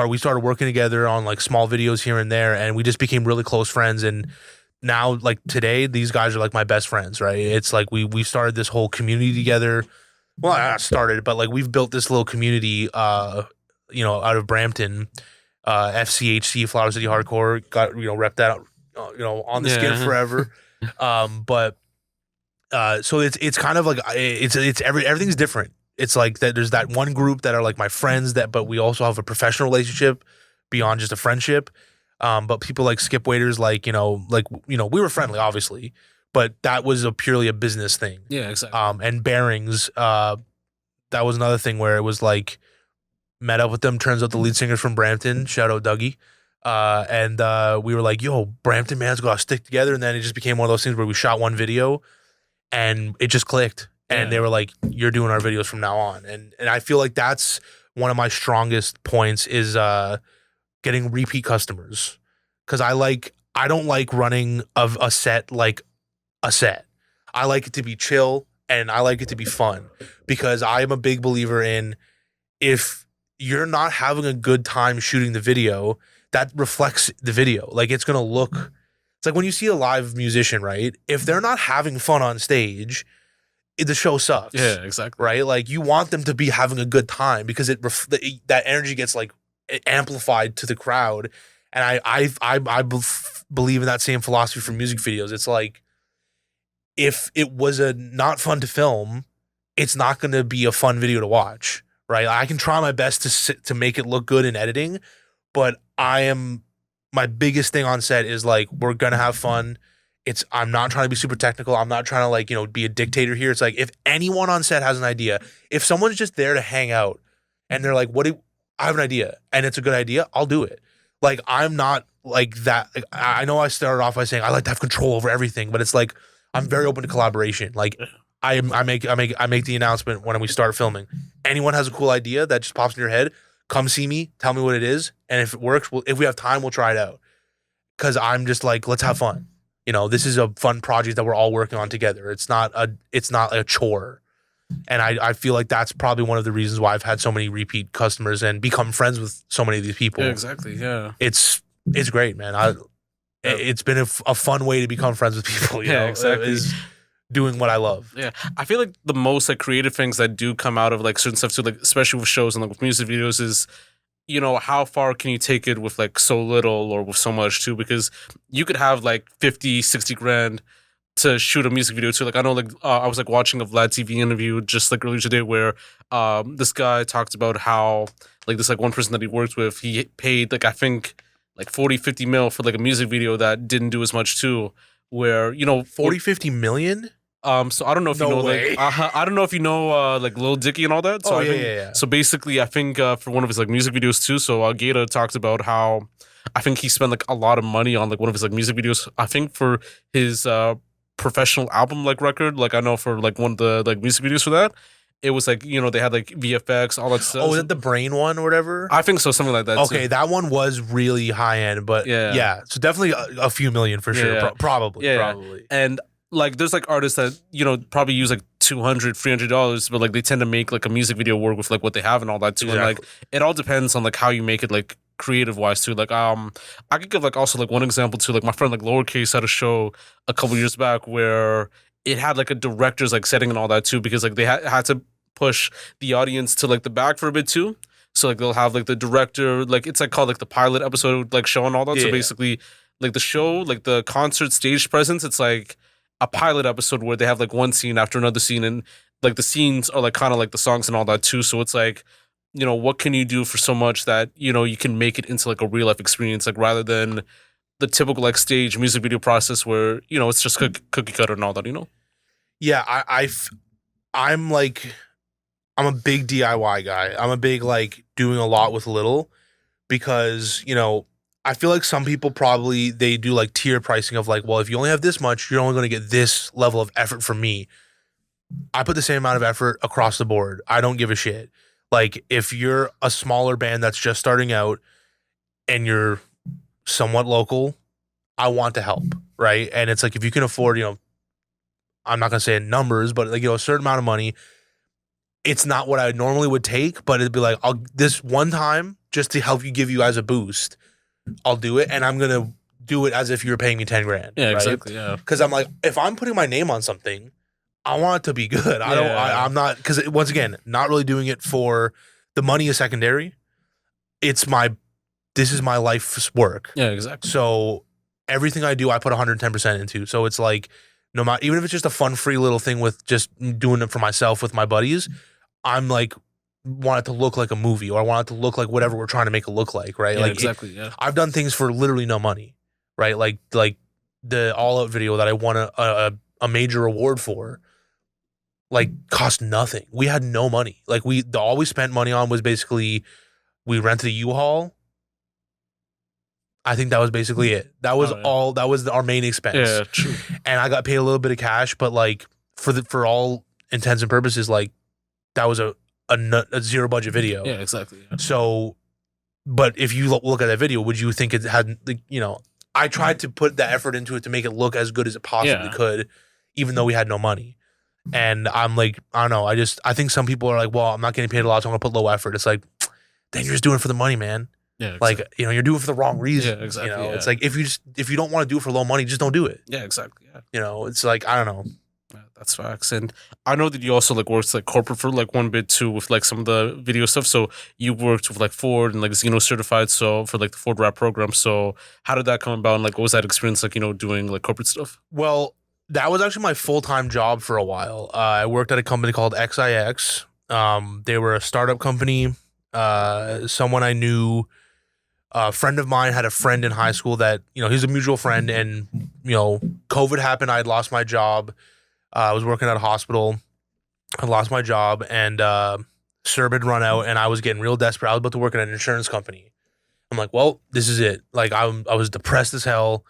we started working together on like small videos here and there, and we just became really close friends. And now, like today, these guys are like my best friends, right? It's like we started this whole community together. Well, not started, but like we've built this little community, out of Brampton, FCHC, Flower City Hardcore. Got rep that, on the skin Yeah. forever. But so it's kind of like everything's different. It's like that. There's that one group that are like my friends but we also have a professional relationship beyond just a friendship. But people like skip waiters, we were friendly, obviously, but that was purely a business thing. Yeah, exactly. And bearings, that was another thing where it was like met up with them. Turns out the lead singer's from Brampton. Shout out Dougie. And we were like, yo, Brampton man's gotta stick together. And then it just became one of those things where we shot one video and it just clicked. And they were like, you're doing our videos from now on. And I feel like that's one of my strongest points is getting repeat customers. Because I don't like running of a set like a set. I like it to be chill and I like it to be fun. Because I am a big believer in, if you're not having a good time shooting the video, that reflects the video. Like it's gonna look, it's like when you see a live musician, right? If they're not having fun on stage, the show sucks. Yeah, exactly. Right? Like you want them to be having a good time because that energy gets like amplified to the crowd. And I believe in that same philosophy for music videos. It's like, if it was not fun to film, it's not going to be a fun video to watch, right? I can try my best to make it look good in editing, but my biggest thing on set is like, we're going to have fun. I'm not trying to be super technical. I'm not trying to be a dictator here. It's like, if anyone on set has an idea, if someone's just there to hang out and they're like, I have an idea and it's a good idea, I'll do it. Like, I'm not like that. Like, I know I started off by saying I like to have control over everything, but it's like, I'm very open to collaboration. Like I make the announcement when we start filming. Anyone has a cool idea that just pops in your head, come see me, tell me what it is, and if it works, if we have time, we'll try it out. Because I'm just like, let's have fun. This is a fun project that we're all working on together. It's not a chore. And I feel like that's probably one of the reasons why I've had so many repeat customers and become friends with so many of these people. Yeah, exactly. Yeah. It's great, man. It's been a fun way to become friends with people. You know? Exactly. Is doing what I love. Yeah, I feel like the most like creative things that do come out of like certain stuff too, like especially with shows and like with music videos, is how far can you take it with like so little or with so much too? Because you could have like 50, 60 grand to shoot a music video too. Like I know, like I was like watching a Vlad TV interview just like earlier today where this guy talked about how like this like one person that he worked with, he paid like I think like 40, 50 mil for like a music video that didn't do as much too. Where 40, 50 million. So I don't know if you know like I don't know if you know like Lil Dicky and all that. So yeah. So basically, I think for one of his like music videos too. So Gaeta talks about how I think he spent like a lot of money on like one of his like music videos. I think for his professional album like record. Like I know for like one of the like music videos for that, it was like they had like VFX, all that stuff. Oh, is that the Brain one or whatever? I think so, something like that. Okay, too. that one was really high end, but yeah. So definitely a few million for sure. Yeah. Probably. And like there's like artists that probably use like $200, $300, but like they tend to make like a music video work with like what they have and all that too. Exactly. And like it all depends on like how you make it like creative wise too. Like I could give like also like one example too. Like my friend like Lowercase had a show a couple years back where it had like a director's like setting and all that too, because like they had to push the audience to like the back for a bit too. So like they'll have like the director, like it's like called like the pilot episode like show and all that. So basically like the show, like the concert stage presence, it's like a pilot episode where they have like one scene after another scene, and like the scenes are like kind of like the songs and all that too. So it's like, what can you do for so much that, you can make it into like a real life experience, like rather than the typical like stage music video process where, it's just cookie cutter and all that, Yeah, I'm a big DIY guy. I'm a big like doing a lot with little, because, I feel like some people probably they do like tier pricing of like, well, if you only have this much, you're only going to get this level of effort from me. I put the same amount of effort across the board. I don't give a shit. Like if you're a smaller band that's just starting out and you're somewhat local, I want to help, right? And it's like, if you can afford, I'm not going to say in numbers, but like, a certain amount of money, it's not what I normally would take, but it'd be like, this one time just to help you, give you guys a boost, I'll do it. And I'm going to do it as if you were paying me 10 grand. Yeah, right? exactly. Yeah. Because I'm like, if I'm putting my name on something, I want it to be good. I'm not, because once again, not really doing it for the money is secondary. This is my life's work. Yeah, exactly. So everything I do, I put 110% into. So it's like, no matter, even if it's just a fun, free little thing with just doing it for myself with my buddies, I'm like, want it to look like a movie, or I want it to look like whatever we're trying to make it look like, right? Yeah, Like exactly. Yeah. I've done things for literally no money, right? Like the All Out video that I won a major award for, like cost nothing. We had no money. Like all we spent money on was basically we rented a U-Haul. I think that was basically it. That was all. That was our main expense. Yeah, true. And I got paid a little bit of cash, but like for all intents and purposes, like that was a zero budget video. Yeah, exactly. Yeah. So, but if you look at that video, would you think it had, like, I tried to put the effort into it to make it look as good as it possibly could, even though we had no money. And I'm like, I don't know. I think some people are like, well, I'm not getting paid a lot, so I'm gonna put low effort. It's like, then you're just doing it for the money, man. Yeah, exactly. Like, you're doing it for the wrong reason. Yeah, exactly. It's like if you don't want to do it for low money, just don't do it. Yeah, exactly. Yeah. It's like, I don't know. Yeah, that's facts. And I know that you also like worked like corporate for like one bit too with like some of the video stuff. So you worked with like Ford and like Zeno Certified, so for like the Ford rap program. So how did that come about? And like what was that experience like, doing like corporate stuff? Well, that was actually my full-time job for a while. I worked at a company called XIX. They were a startup company. Someone I knew, a friend of mine had a friend in high school that, he's a mutual friend, and, COVID happened. I had lost my job. I was working at a hospital. I lost my job, and CERB had run out, and I was getting real desperate. I was about to work at an insurance company. I'm like, well, this is it. Like, I was depressed as hell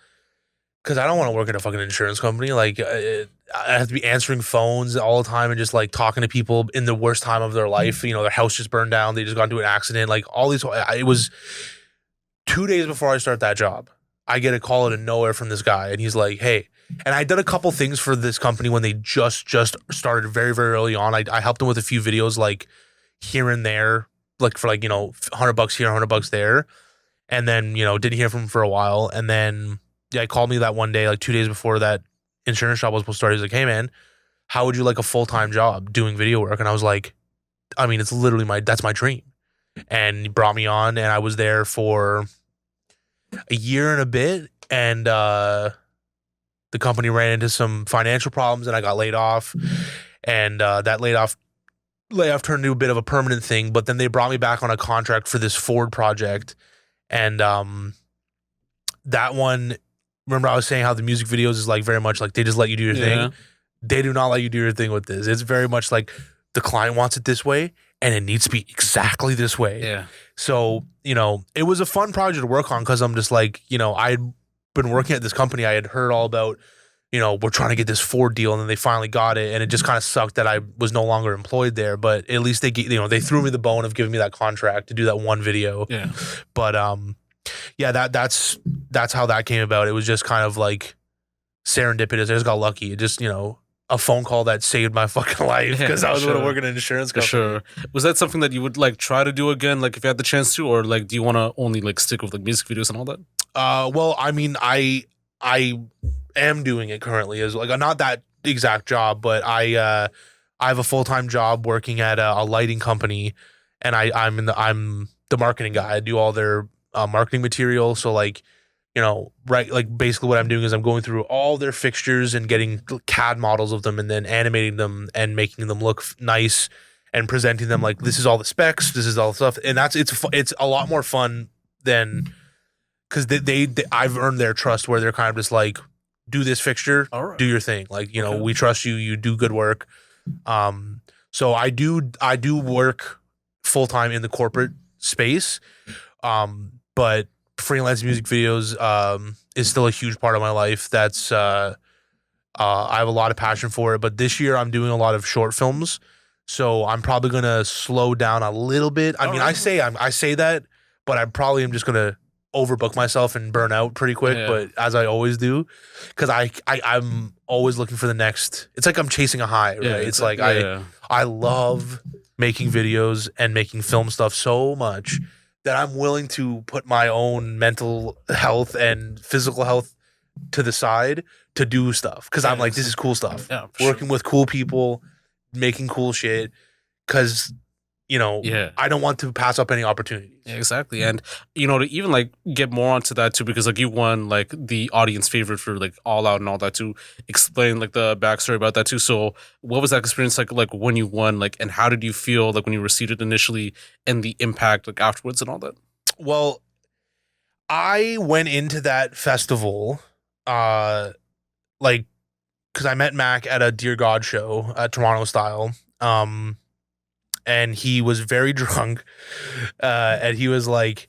because I don't want to work at a fucking insurance company. Like, I have to be answering phones all the time and just like talking to people in the worst time of their life. Their house just burned down. They just got into an accident. Like, all these. It was 2 days before I start that job, I get a call out of nowhere from this guy, and he's like, hey. And I did a couple things for this company when they just started very, very early on. I helped them with a few videos, like here and there, like for like, $100 here, $100 there. And then, didn't hear from him for a while. And then he called me that one day, like 2 days before that insurance job was supposed to start. He's like, hey man, how would you like a full-time job doing video work? And I was like, I mean, it's literally that's my dream. And he brought me on, and I was there for a year and a bit. And, the company ran into some financial problems, and I got laid off. And that layoff turned into a bit of a permanent thing. But then they brought me back on a contract for this Ford project. And that one, remember I was saying how the music videos is like very much like they just let you do your thing. They do not let you do your thing with this. It's very much like the client wants it this way, and it needs to be exactly this way. Yeah. So, it was a fun project to work on because I'm just like, I'd been working at this company. I had heard all about, we're trying to get this Ford deal, and then they finally got it, and it just kind of sucked that I was no longer employed there. But at least they threw me the bone of giving me that contract to do that one video. Yeah. But yeah, that's how that came about. It was just kind of like serendipitous. I just got lucky. It just, a phone call that saved my fucking life because I was going to work in an insurance company. Sure. Was that something that you would like try to do again, like if you had the chance to, or like do you want to only like stick with like music videos and all that? Well, I mean, I am doing it currently as like not that exact job, but I have a full-time job working at a lighting company, and I'm the marketing guy. I do all their marketing material. So like, right, like basically what I'm doing is I'm going through all their fixtures and getting CAD models of them, and then animating them and making them look nice and presenting them like this is all the specs, this is all the stuff, and it's a lot more fun than. Because they I've earned their trust where they're kind of just like, do this fixture, do your thing. Like, we trust you. You do good work. So I do work full time in the corporate space. But freelance music videos is still a huge part of my life. That's I have a lot of passion for it. But this year I'm doing a lot of short films. So I'm probably gonna slow down a little bit. I mean, I say that, but I probably am just gonna overbook myself and burn out pretty quick, but as I always do, because I'm always looking for the next. It's like I'm chasing a high, right? It's like I love making videos and making film stuff so much that I'm willing to put my own mental health and physical health to the side to do stuff. Cause I'm like, this is cool stuff. Yeah, Working with cool people, making cool shit. Cause, you know, Yeah. I don't want to pass up any opportunities. Yeah, exactly. And you know, to even like get more onto that too, because like you won like the audience favorite for like All Out and all that, to explain like the backstory about that too. So what was that experience like when you won, like, and how did you feel like when you received it initially, and the impact like afterwards and all that? Well, I went into that festival, like, because I met Mac at a Dear God show at Toronto Style. And he was very drunk, and he was like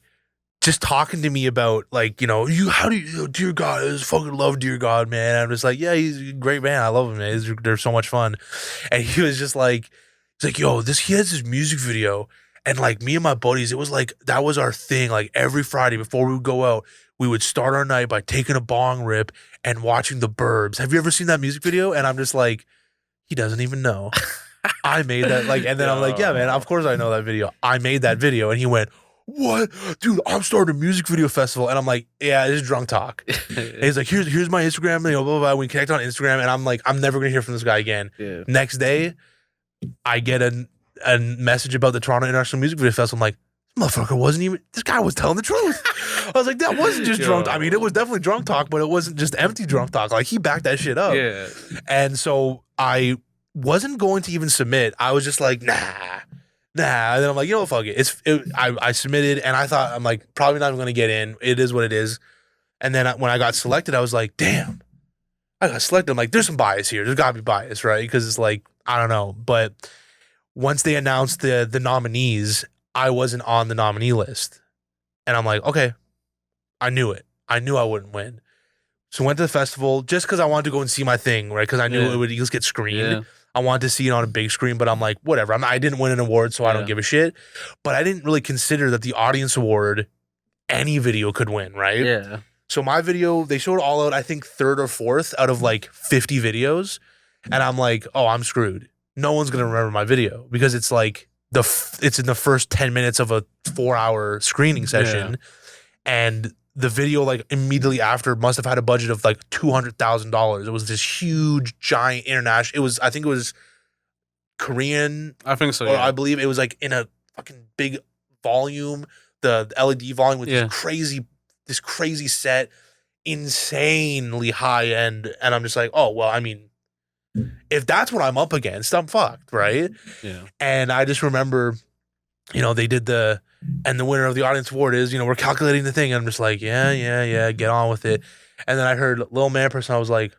just talking to me about like, you know, how do you, Dear God, I just fucking love Dear God, man. I'm just like, yeah, he's a great man, I love him, man. They're so much fun. And he was just like, he's like, yo, he has this music video, and like me and my buddies, it was like that was our thing. Like every Friday before we would go out, we would start our night by taking a bong rip and watching The Burbs. Have you ever seen that music video? And I'm just like, he doesn't even know. I made that, like, and then I'm like, yeah, man, of course I know that video. I made that video. And he went, what? Dude, I'm starting a music video festival. And I'm like, yeah, this is drunk talk. And he's like, here's my Instagram, you know, blah, blah, blah. We connect on Instagram. And I'm like, I'm never going to hear from this guy again. Yeah. Next day, I get a message about the Toronto International Music Video Festival. I'm like, motherfucker wasn't even, this guy was telling the truth. I was like, that wasn't just drunk. I mean, it was definitely drunk talk, but it wasn't just empty drunk talk. Like, he backed that shit up. Yeah. And so I wasn't going to even submit. I was just like, nah. And then I'm like, you know what, fuck it. I submitted, and I thought, I'm like, probably not even going to get in. It is what it is. And then when I got selected, I was like, damn, I got selected. I'm like, there's some bias here. There's got to be bias, right? Because it's like, I don't know. But once they announced the nominees, I wasn't on the nominee list. And I'm like, okay, I knew it. I knew I wouldn't win. So I went to the festival just because I wanted to go and see my thing, right? Because I knew it would just get screened. Yeah. I wanted to see it on a big screen, but I'm like, whatever. I didn't win an award, so I don't give a shit. But I didn't really consider that the audience award, any video could win, right? Yeah. So my video, they showed All Out, I think third or fourth out of like 50 videos. And I'm like, oh, I'm screwed. No one's going to remember my video because it's like it's in the first 10 minutes of a 4-hour screening session. Yeah. And the video like immediately after must have had a budget of like $200,000. It was this huge, giant international. I think it was Korean. I think so. Or Yeah. I believe it was like in a fucking big volume, the LED volume with this crazy set, insanely high end. And I'm just like, oh, well, I mean, if that's what I'm up against, I'm fucked, right? Yeah. And I just remember, you know, they did and the winner of the audience award is, you know, we're calculating the thing. And I'm just like, yeah, get on with it. And then I heard LILMANPURSE, and I was like,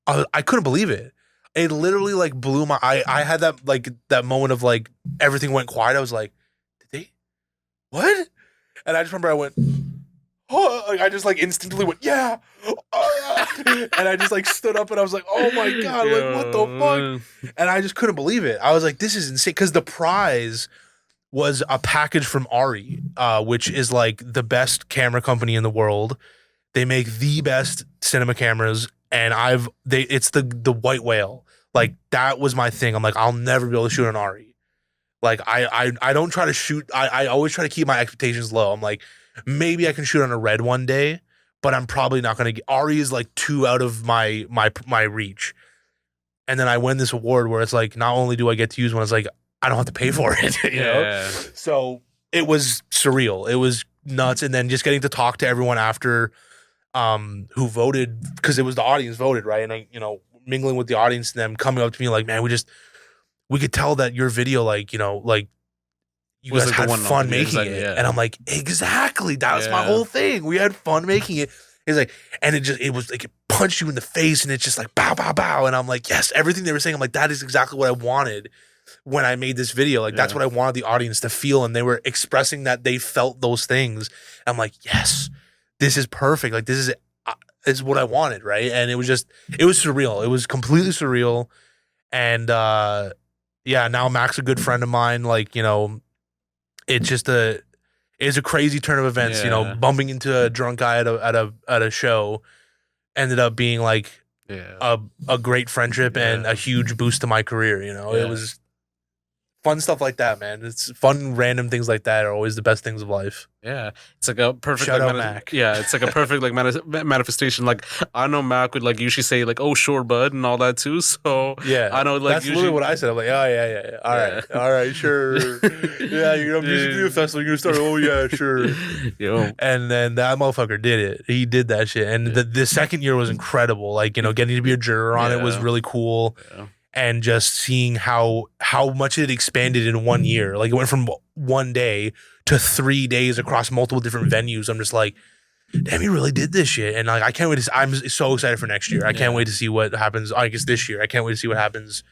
I couldn't believe it. It literally like blew my, I had that moment of like, everything went quiet. I was like, did they, what? And I just remember I went, oh, like, I just like instinctively went, yeah. And I just like stood up and I was like, oh my God, like what the fuck? And I just couldn't believe it. I was like, this is insane. Cause the prize was a package from Ari, which is like the best camera company in the world. They make the best cinema cameras, and it's the white whale. Like that was my thing. I'm like, I'll never be able to shoot an Ari. Like I don't try to shoot. I always try to keep my expectations low. I'm like, maybe I can shoot on a red one day, but I'm probably not gonna get. Ari is like 2 out of my reach. And then I win this award where it's like, not only do I get to use one, it's like I don't have to pay for it, you know? So it was surreal. It was nuts. And then just getting to talk to everyone after who voted, because it was the audience voted, right? And I, you know, mingling with the audience and them coming up to me like, man, we could tell that your video, like, you know, like you guys had fun making it. And I'm like, exactly. That was my whole thing. We had fun making it. It's like, and it was like, it punched you in the face and it's just like, bow, bow, bow. And I'm like, yes, everything they were saying, I'm like, that is exactly what I wanted when I made this video. Like, that's what I wanted the audience to feel. And they were expressing that they felt those things. I'm like, yes, this is perfect. Like, this is what I wanted. Right. And it was surreal. It was completely surreal. And, now Mac's a good friend of mine. Like, you know, it's a crazy turn of events, you know, bumping into a drunk guy at a show ended up being like a great friendship and a huge boost to my career. You know, it was fun stuff like that, man. It's fun, random things like that are always the best things of life. Yeah, it's like a perfect Shout like out Mac. Yeah, it's like a perfect like manifestation. Like I know Mac would like usually say like, "Oh, sure, bud," and all that too. So Yeah, I know like that's usually literally what I said. I'm like, oh yeah. All right, sure. Yeah, you're gonna music video festival. You're gonna start. Oh yeah, sure. Yo, And then that motherfucker did it. He did that shit. And the second year was incredible. Like, you know, getting to be a juror on it was really cool. Yeah. And just seeing how much it expanded in 1 year. Like it went from 1 day to 3 days across multiple different venues. I'm just like, damn, he really did this shit. And like I can't wait to I'm so excited for next year. I can't wait to see what happens. I guess this year. I can't wait to see what happens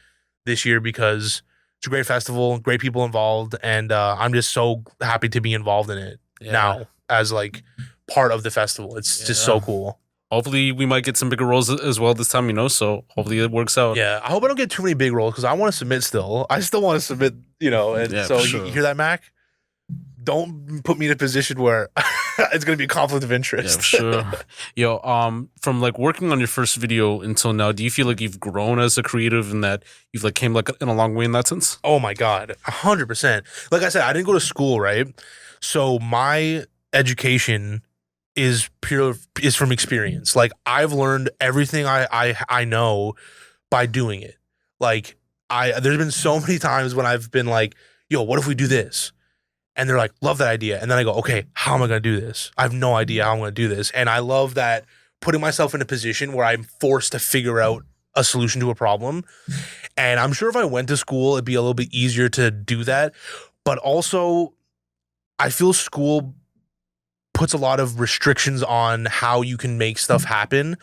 this year because it's a great festival, great people involved, and I'm just so happy to be involved in it now as like part of the festival. It's just so cool. Hopefully we might get some bigger roles as well this time, you know, so hopefully it works out. Yeah, I hope I don't get too many big roles because I want to submit still. I still want to submit, you know, and so you hear that, Mac? Don't put me in a position where it's going to be a conflict of interest. Yeah, for sure. Yo, from like working on your first video until now, do you feel like you've grown as a creative and that you've like came like in a long way in that sense? Oh my God, 100%. Like I said, I didn't go to school, right? So my education is from experience. Like I've learned everything I know by doing it. Like there's been so many times when I've been like, yo, what if we do this? And they're like, love that idea. And then I go, okay, how am I going to do this? I have no idea how I'm going to do this. And I love that putting myself in a position where I'm forced to figure out a solution to a problem. And I'm sure if I went to school, it'd be a little bit easier to do that. But also, I feel school puts a lot of restrictions on how you can make stuff happen.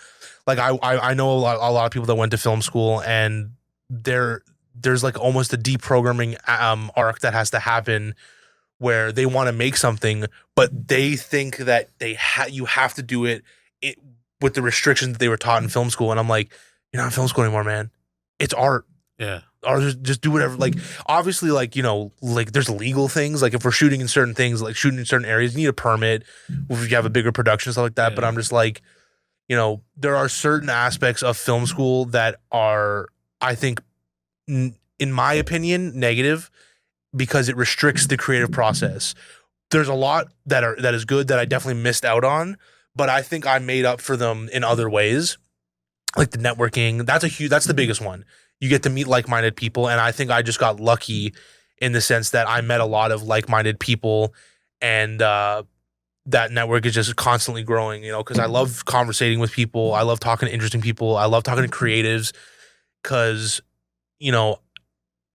Like I know a lot of people that went to film school, and there's like almost a deprogramming arc that has to happen where they want to make something, but they think that you have to do it with the restrictions that they were taught in film school. And I'm like, you're not in film school anymore, man. It's art. Yeah. Or just do whatever. Like, obviously, like, you know, like there's legal things. Like if we're shooting in certain things, like shooting in certain areas, you need a permit if you have a bigger production, stuff like that. Yeah. But I'm just like, you know, there are certain aspects of film school that are, I think, in my opinion, negative because it restricts the creative process. There's a lot that is good that I definitely missed out on, but I think I made up for them in other ways, like the networking. That's the biggest one. You get to meet like-minded people, and I think I just got lucky in the sense that I met a lot of like-minded people, and that network is just constantly growing, you know, because I love conversating with people. I love talking to interesting people. I love talking to creatives because, you know,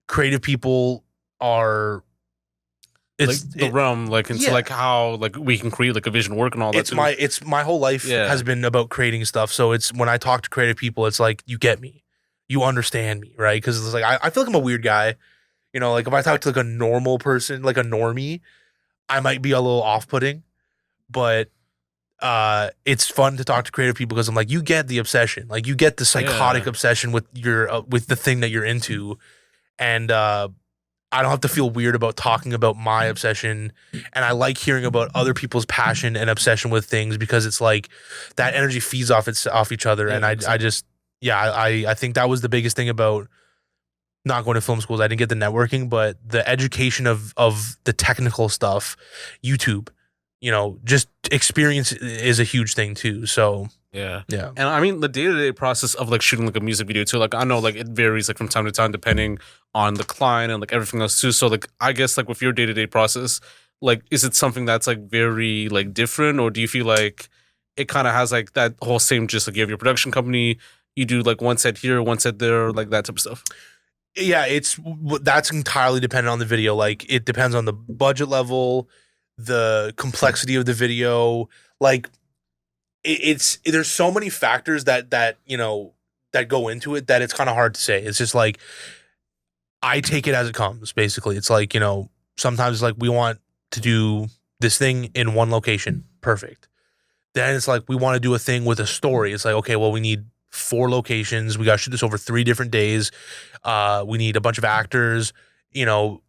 creative people are it's like the realm, like into like how like we can create like a vision work and all that. It's my whole life has been about creating stuff. So it's when I talk to creative people, it's like you get me, you understand me, right? Because it's like I feel like I'm a weird guy, you know. Like if I talk to like a normal person, like a normie, I might be a little off-putting, but it's fun to talk to creative people because I'm like, you get the obsession, like you get the psychotic obsession with your with the thing that you're into, and I don't have to feel weird about talking about my obsession. And I like hearing about other people's passion and obsession with things because it's like that energy feeds off each other. Yeah, and I think that was the biggest thing about not going to film schools. I didn't get the networking, but the education of the technical stuff, YouTube, you know, just experience is a huge thing too. So yeah. And I mean, the day-to-day process of like shooting like a music video too, like I know like it varies like from time to time depending on the client and like everything else too. So like I guess like with your day-to-day process, like is it something that's like very like different, or do you feel like it kind of has like that whole same just like you have your production company, you do like one set here, one set there, like that type of stuff? Yeah, that's entirely dependent on the video. Like it depends on the budget level, the complexity of the video, like there's so many factors that you know that go into it that it's kind of hard to say. It's just like I take it as it comes. Basically, it's like, you know, sometimes like we want to do this thing in one location, perfect. Then it's like we want to do a thing with a story. It's like, okay, well, we need 4 locations. We got to shoot this over 3 different days. We need a bunch of actors. You know,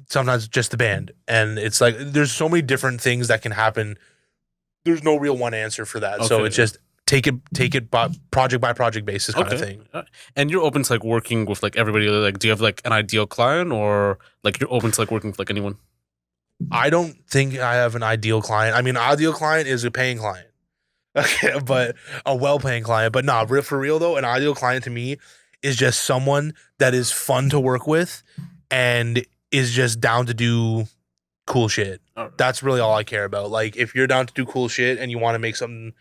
sometimes just the band, and it's like there's so many different things that can happen. There's no real one answer for that. Okay. So it's just take it by project basis kind of thing. And you're open to like working with like everybody. Like, do you have like an ideal client, or like you're open to like working with like anyone? I don't think I have an ideal client. I mean, an ideal client is a paying client. Okay, but a well-paying client. But nah, for real though, an ideal client to me is just someone that is fun to work with and is just down to do cool shit. That's really all I care about. Like, if you're down to do cool shit and you want to make something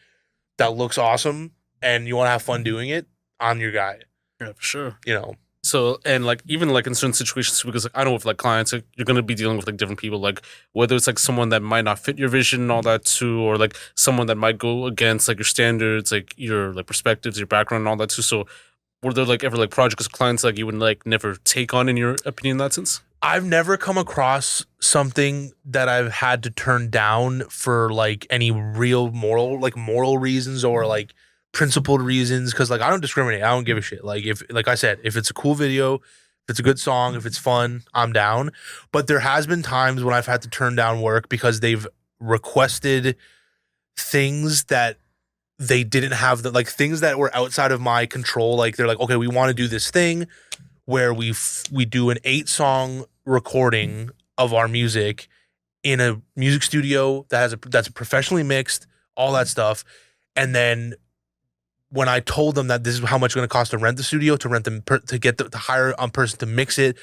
that looks awesome and you want to have fun doing it, I'm your guy. Yeah, for sure. You know. So, and like even like in certain situations, because like I know with like clients, like, you're gonna be dealing with like different people, like whether it's like someone that might not fit your vision and all that too, or like someone that might go against like your standards, like your like perspectives, your background, and all that too. So, were there like ever like projects, clients like you would like never take on, in your opinion, in that sense? I've never come across something that I've had to turn down for like any real moral reasons or like principled reasons, because like I don't discriminate. I don't give a shit. Like, if, like I said, if it's a cool video, if it's a good song, if it's fun, I'm down. But there has been times when I've had to turn down work because they've requested things that they didn't have, like things that were outside of my control. Like, they're like, okay, we want to do this thing where we do an 8-song recording of our music in a music studio that's professionally mixed, all that stuff. And then when I told them that this is how much it's going to cost to rent the studio, to rent them, to get to hire a person to mix it,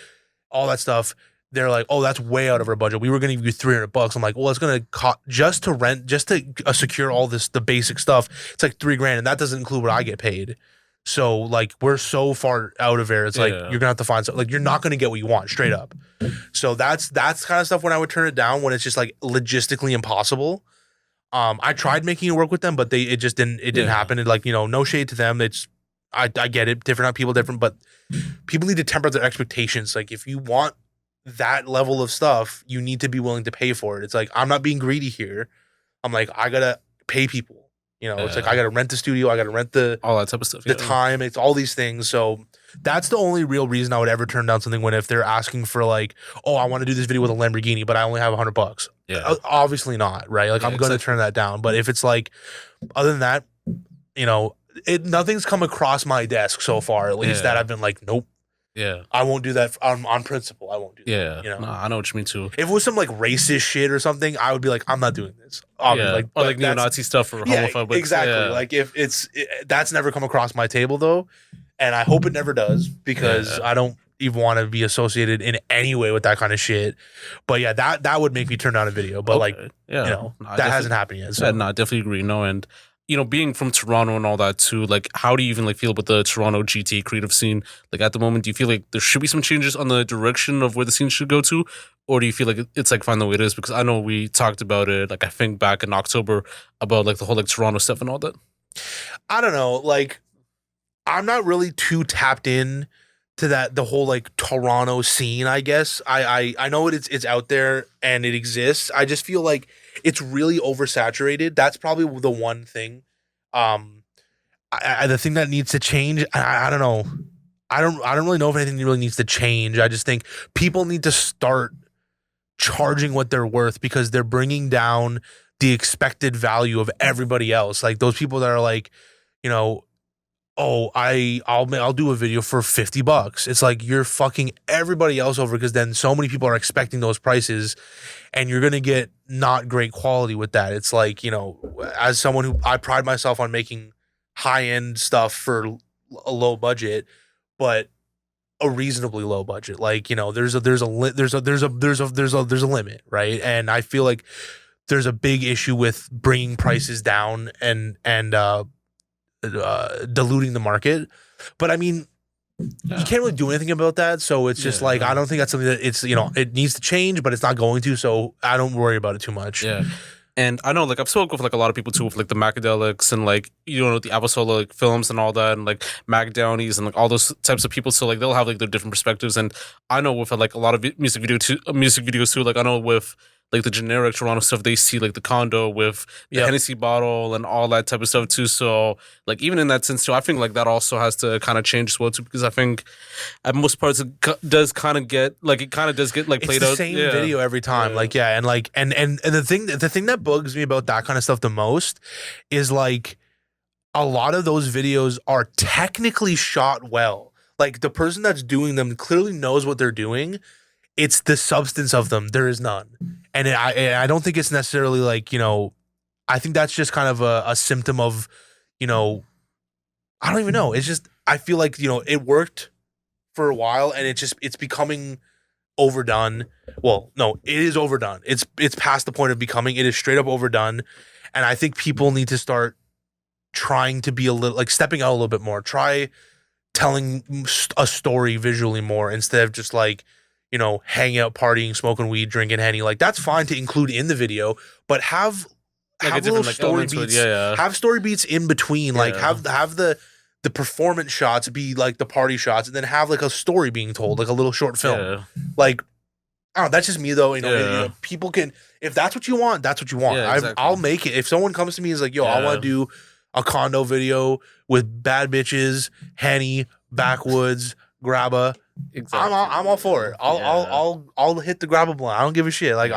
all that stuff, they're like, oh, that's way out of our budget. We were going to give you $300. I'm like, well, it's going to cost just to rent, just to secure all this, the basic stuff. It's like $3,000, and that doesn't include what I get paid. So like, we're so far out of there. It's like, you're gonna have to find something. Like, you're not gonna get what you want, straight up. So that's kind of stuff when I would turn it down, when it's just like logistically impossible. I tried making it work with them, but it didn't happen. It, like, you know, no shade to them. It's, I get it. Different people, different, but people need to temper their expectations. Like, if you want that level of stuff, you need to be willing to pay for it. It's like, I'm not being greedy here. I'm like, I gotta pay people. You know, it's like, I got to rent the studio. I got to rent all that type of stuff. The time. It's all these things. So that's the only real reason I would ever turn down something, when if they're asking for like, oh, I want to do this video with a Lamborghini, but I only have $100. Yeah. Obviously not, right? Like, I'm going to turn that down. But if it's like, other than that, you know, nothing's come across my desk so far, at least, that I've been like, nope. Yeah, I won't do that on principle. I won't do that. Yeah, you know, I know what you mean too. If it was some like racist shit or something, I would be like, I'm not doing this. Like, or like neo-Nazi stuff or homophobic. Exactly. Yeah. Like, if that's never come across my table though, and I hope it never does, because I don't even want to be associated in any way with that kind of shit. But yeah, that would make me turn down a video. But like, you know, that hasn't happened yet. So. No, I definitely agree. No, and you know, being from Toronto and all that too, like, how do you even like feel about the Toronto GTA creative scene? Like, at the moment, do you feel like there should be some changes on the direction of where the scene should go to? Or do you feel like it's like fine the way it is? Because I know we talked about it, like, I think back in October, about like the whole like Toronto stuff and all that. I don't know. Like, I'm not really too tapped in to the whole like Toronto scene, I guess. I know it's out there and it exists. I just feel like it's really oversaturated. That's probably the one thing. The thing that needs to change, I don't know. I don't really know if anything really needs to change. I just think people need to start charging what they're worth, because they're bringing down the expected value of everybody else. Like, those people that are like, you know, oh, I'll do a video for $50. It's like, you're fucking everybody else over, because then so many people are expecting those prices, and you're gonna get not great quality with that. It's like, you know, as someone who, I pride myself on making high end stuff for a low budget, but a reasonably low budget. Like, you know, there's a limit, right? And I feel like there's a big issue with bringing prices down and diluting the market. But I mean, you can't really do anything about that. So it's just like, I don't think that's something that it's, you know, it needs to change, but it's not going to. So I don't worry about it too much. Yeah. And I know, like, I've spoken with like a lot of people too, with like the Macadelics and like, you know, the Abasola like films and all that, and like Mac Downies and like all those types of people. So like, they'll have like their different perspectives. And I know with like a lot of music videos too. Like, I know with like the generic Toronto stuff, they see like the condo with the Hennessy bottle and all that type of stuff too. So like, even in that sense too, I think like that also has to kind of change as well too, because I think at most parts it does kind of get like, it kind of does get like played out. It's the same video every time. Like, and like, and the thing that bugs me about that kind of stuff the most is like, a lot of those videos are technically shot well. Like the person that's doing them clearly knows what they're doing. It's the substance of them. There is none. And I don't think it's necessarily like, I think that's just kind of a symptom of, I don't even know. It's just, I feel like, it worked for a while and it's becoming overdone. Well, no, it is overdone. It's past the point of becoming, it is straight up overdone. And I think people need to start trying to be a little, like stepping out a little bit more. Try telling a story visually more instead of just like, hanging out, partying, smoking weed, drinking Henny. Like that's fine to include in the video, but have little story beats. Have story beats in between. Like have the performance shots be like the party shots, and then have like a story being told, like a little short film. Yeah. Like, I don't know, that's just me though. People can, if that's what you want, that's what you want. Yeah, exactly. I'll make it. If someone comes to me and is like, yo, I want to do a condo video with bad bitches, Henny, backwoods, grabba. Exactly. I'm all for it. I'll hit the grabba blunt. I don't give a shit. Like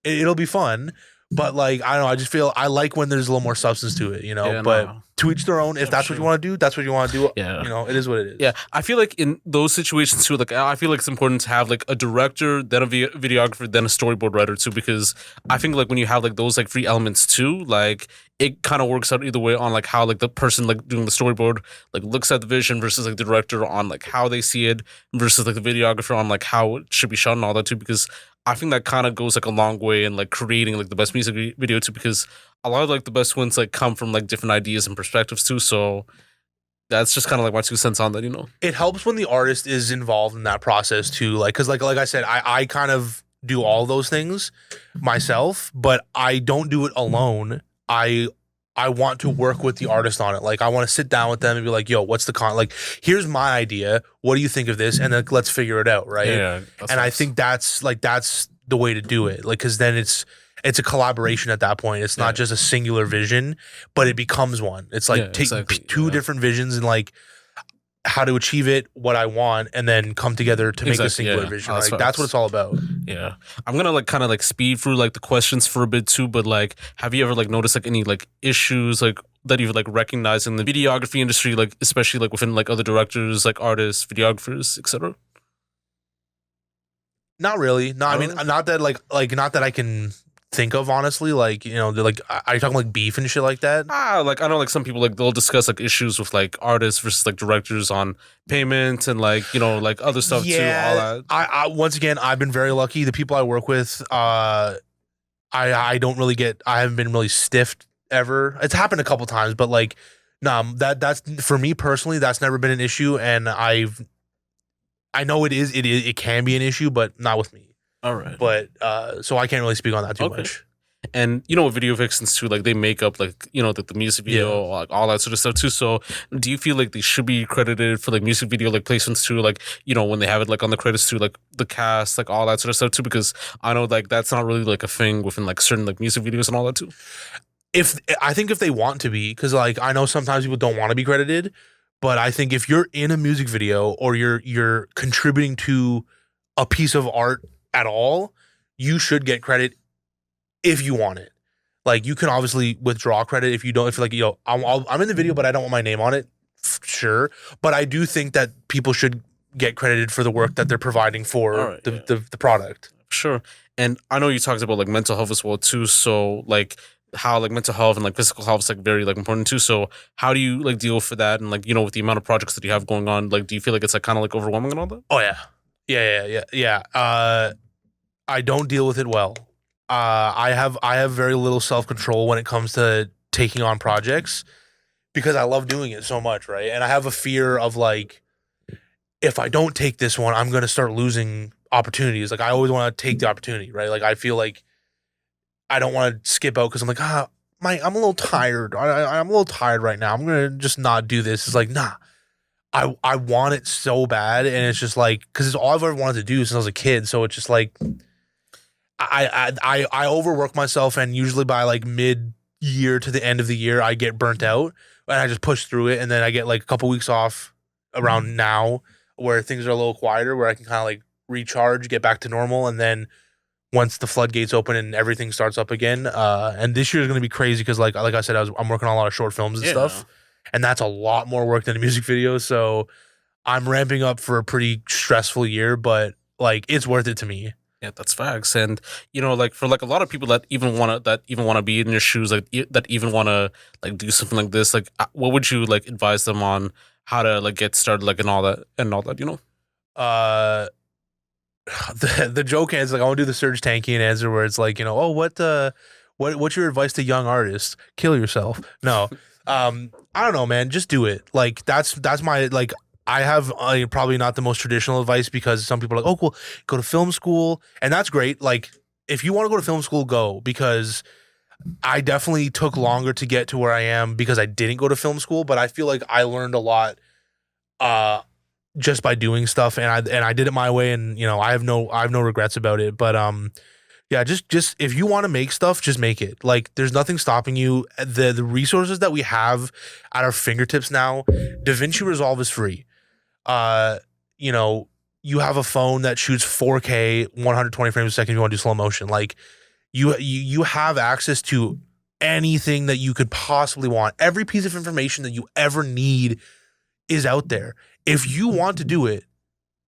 it'll be fun. But like I don't know, I just feel I like when there's a little more substance to it, but to each their own. If that's what you want to do, that's what you want to do. Yeah. It is what it is. Yeah. I feel like in those situations too, like I feel like it's important to have like a director, then a videographer, then a storyboard writer too, because I think like when you have like those like three elements too, like it kind of works out either way on like how like the person like doing the storyboard like looks at the vision versus like the director on like how they see it versus like the videographer on like how it should be shot and all that too, because I think that kind of goes like a long way in like creating like the best music video too, because a lot of like the best ones like come from like different ideas and perspectives too. So that's just kind of like my 2 cents on that, It helps when the artist is involved in that process too. Like, cause like I said, I kind of do all those things myself, but I don't do it alone. I want to work with the artist on it. Like I want to sit down with them and be like, yo, what's the like, here's my idea. What do you think of this? And then let's figure it out. Right. Yeah. And I think that's the way to do it. Like, cause then it's a collaboration at that point. It's not just a singular vision, but it becomes one. It's like take two different visions and like how to achieve it, what I want, and then come together to make a singular vision. Like that's what it's all about. Yeah. I'm gonna like kind of like speed through like the questions for a bit too, but like have you ever like noticed like any like issues like that you've like recognized in the videography industry, like especially like within like other directors, like artists, videographers, etc.? Not really. No, I mean not that not that I can think of, honestly. Like, they're like, are you talking like beef and shit like that? Like I know like some people like they'll discuss like issues with like artists versus like directors on payment and like like other stuff too, all that. I once again, I've been very lucky. The people I work with, I haven't been really stiffed ever. It's happened a couple times, but like that's for me personally, that's never been an issue, and I know it can be an issue, but not with me. All right. But so I can't really speak on that too much. And with video vixens too, like they make up like the music video, like all that sort of stuff too. So do you feel like they should be credited for like music video like placements too, like when they have it like on the credits too, like the cast, like all that sort of stuff too? Because I know like that's not really like a thing within like certain like music videos and all that too. I think if they want to be, because like I know sometimes people don't want to be credited, but I think if you're in a music video or you're contributing to a piece of art at all, you should get credit if you want it. Like you can obviously withdraw credit if you don't. If you're like, I'm in the video, but I don't want my name on it. Sure, but I do think that people should get credited for the work that they're providing for the product. Sure, and I know you talked about like mental health as well too. So like how like mental health and like physical health is like very like important too. So how do you like deal with that and like with the amount of projects that you have going on? Like, do you feel like it's like kind of like overwhelming and all that? Oh yeah. I don't deal with it well. I have very little self-control when it comes to taking on projects because I love doing it so much, right? And I have a fear of like, if I don't take this one, I'm going to start losing opportunities. Like I always want to take the opportunity, right? Like I feel like I don't want to skip out because I'm like, I'm a little tired. I'm a little tired right now. I'm going to just not do this. It's like, nah. I want it so bad, and it's just like because it's all I've ever wanted to do since I was a kid. So it's just like I overwork myself, and usually by like mid-year to the end of the year, I get burnt out, and I just push through it, and then I get like a couple weeks off around now where things are a little quieter, where I can kind of like recharge, get back to normal, and then once the floodgates open and everything starts up again. And this year is going to be crazy because like I said, I'm working on a lot of short films and stuff, and that's a lot more work than a music video. So I'm ramping up for a pretty stressful year, but like it's worth it to me. Yeah, that's facts. And like for like a lot of people that even want to be in your shoes, like that even want to like do something like this, like what would you like advise them on how to like get started, like and all that, The joke is like I want to do the Serge Tankian answer where it's like, oh, what's your advice to young artists? Kill yourself. No. I don't know, man. Just do it. Like that's my like. I have probably not the most traditional advice because some people are like, oh, cool, go to film school. And that's great. Like, if you want to go to film school, go, because I definitely took longer to get to where I am because I didn't go to film school. But I feel like I learned a lot just by doing stuff. And I did it my way. And, I have no regrets about it. But yeah, just if you want to make stuff, just make it. Like, there's nothing stopping you. The resources that we have at our fingertips now, DaVinci Resolve is free. You have a phone that shoots 4K 120 frames a second if you want to do slow motion. Like you have access to anything that you could possibly want. Every piece of information that you ever need is out there. If you want to do it,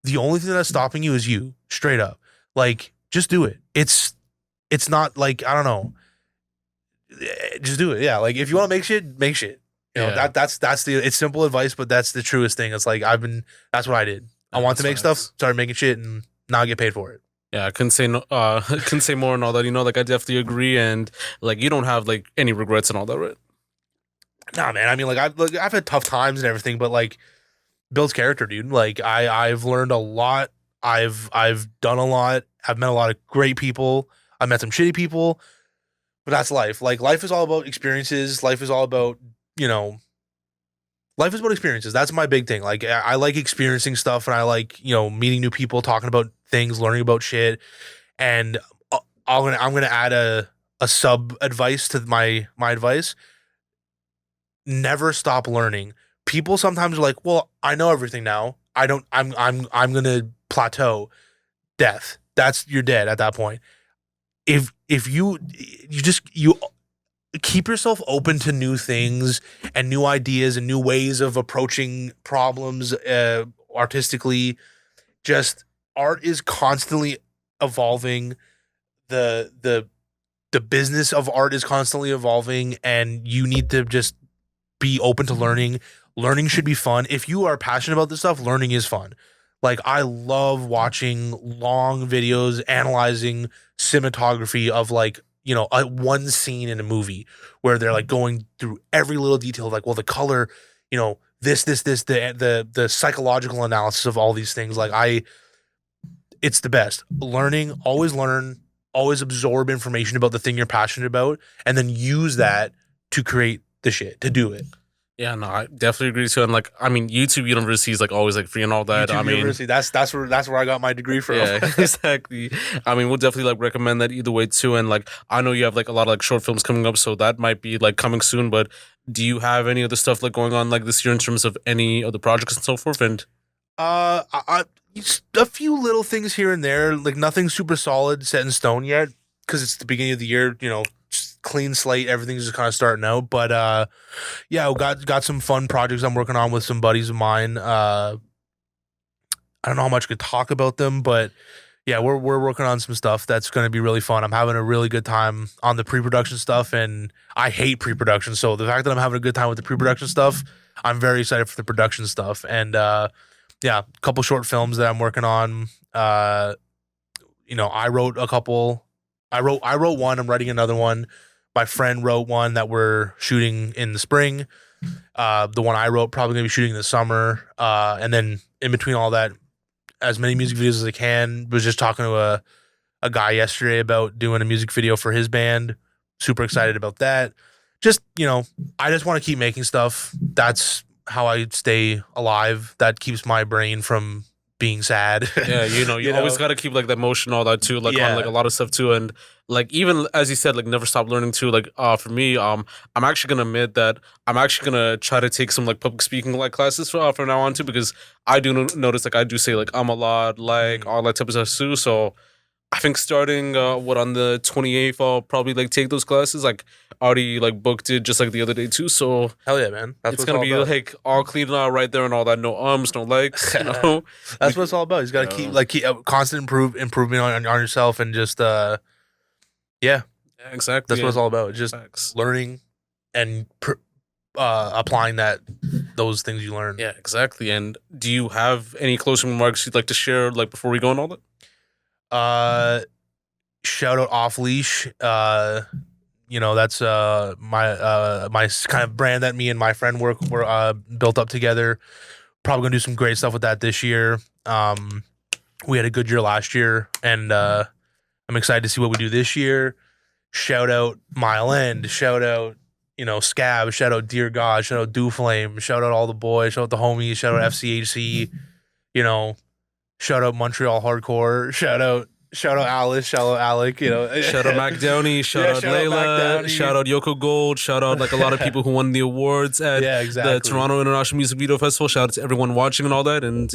the only thing that's stopping you is you, straight up. Like, just do it. It's not like, I don't know. Just do it. Yeah. Like, if you want to make shit, make shit. That's it's simple advice, but that's the truest thing. It's like that's what I did. I want to make stuff, started making shit, and now I get paid for it. Yeah, I couldn't say no, couldn't say more and all that. Like I definitely agree, and like you don't have like any regrets and all that, right? Nah, man. I mean, like I've had tough times and everything, but like builds character, dude. Like I've learned a lot. I've done a lot. I've met a lot of great people. I've met some shitty people, but that's life. Like life is all about experiences. Life is all about life is about experiences. That's my big thing. Like I like experiencing stuff, and I like, meeting new people, talking about things, learning about shit. And I'm gonna add a sub advice to my advice. Never stop learning. People sometimes are like, well, I know everything now. I'm gonna plateau. Death. You're dead at that point. If you keep yourself open to new things and new ideas and new ways of approaching problems artistically. Just art is constantly evolving. The business of art is constantly evolving, and you need to just be open to learning. Learning should be fun. If you are passionate about this stuff, learning is fun. Like, I love watching long videos analyzing cinematography of like, one scene in a movie where they're like going through every little detail of like, well, the color, the psychological analysis of all these things. Like it's the best. Learn, always absorb information about the thing you're passionate about, and then use that to create the shit, to do it. Yeah, no, I definitely agree too. And like, I mean, YouTube University is like always like free and all that. YouTube University, that's where I got my degree from. Yeah, exactly. I mean, we'll definitely like recommend that either way too. And like, I know you have like a lot of like short films coming up, so that might be like coming soon. But do you have any other stuff like going on like this year in terms of any other projects and so forth? And a few little things here and there, like nothing super solid, set in stone yet, because it's the beginning of the year. Just clean slate, everything's just kind of starting out. But yeah, got some fun projects I'm working on with some buddies of mine. I don't know how much I could talk about them, but yeah, we're working on some stuff that's going to be really fun. I'm having a really good time on the pre-production stuff, and I hate pre-production. So the fact that I'm having a good time with the pre-production stuff, I'm very excited for the production stuff. And yeah, a couple short films that I'm working on. I wrote a couple. I wrote one. I'm writing another one. My friend wrote one that we're shooting in the spring. The one I wrote probably gonna be shooting in the summer. And then in between all that, as many music videos as I can. Was just talking to a guy yesterday about doing a music video for his band. Super excited about that. Just, I just want to keep making stuff. That's how I stay alive. That keeps my brain from being sad. Yeah, you always got to keep like the emotion, all that too, like on like a lot of stuff too. And like, even as you said, like never stop learning too. Like for me, I'm actually gonna admit that I'm actually gonna try to take some like public speaking like classes from now on too, because I do notice like I do say like I'm a lot, like all that type of stuff too. So I think starting on the 28th, I'll probably like take those classes. Like already like booked it just like the other day too. So Hell yeah, man. That's it's what gonna all be about. like all clean out right there and all that. No arms, no legs. You know. That's what it's all about. You got to keep constant improvement on yourself and just yeah. Yeah, exactly. That's what it's all about. Just Facts. learning and applying those things you learn. Yeah, exactly. And do you have any closing remarks you'd like to share, like before we go and all that? Shout out Off Leash. You know, that's my kind of brand that me and my friend were built up together. Probably gonna do some great stuff with that this year. We had a good year last year, and I'm excited to see what we do this year. Shout out Mile End. Shout out, Scab. Shout out Dear God. Shout out DoFlame. Shout out all the boys. Shout out the homies. Shout out FCHC. Shout out Montreal Hardcore. Shout out Alice. Shout out Alec. Shout out Mac Downey. Shout out shout out Mac Layla. Downey. Shout out Yoko Gold. Shout out like a lot of people who won the awards at exactly. the Toronto International Music Video Festival. Shout out to everyone watching and all that. And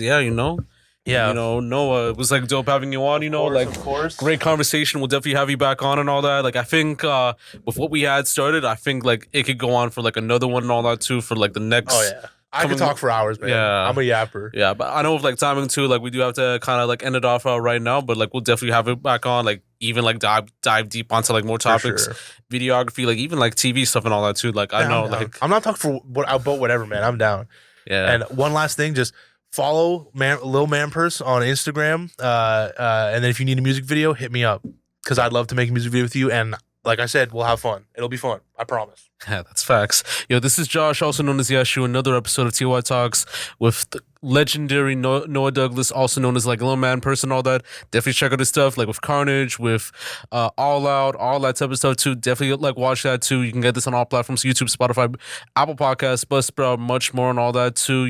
yeah, Noah, it was like dope having you on. Of course. Great conversation. We'll definitely have you back on and all that. Like I think with what we had started, I think like it could go on for like another one and all that too for like the next. Oh yeah. I can talk for hours, man. Yeah. I'm a yapper. Yeah, but I know with like timing too, like we do have to kind of like end it off right now, but like we'll definitely have it back on, like even like dive deep onto like more topics, sure. videography, like even like TV stuff and all that too. Like I know, like I'm not talking about whatever, man. I'm down. Yeah. And one last thing, just follow LILMANPURSE on Instagram. And then if you need a music video, hit me up because I'd love to make a music video with you. And like I said, we'll have fun. It'll be fun. I promise. Yeah, that's facts. Yo, this is Josh, also known as Yashu, another episode of TLOY Talks with the legendary Noah Douglas, also known as like LILMANPURSE and all that. Definitely check out his stuff, like with Carnage, with All Out, all that type of stuff too. Definitely like watch that too. You can get this on all platforms: YouTube, Spotify, Apple Podcasts, Buzzsprout, much more and all that too.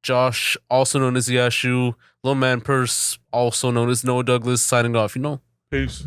Josh, also known as Yashu, LILMANPURSE, also known as Noah Douglas, signing off. Peace.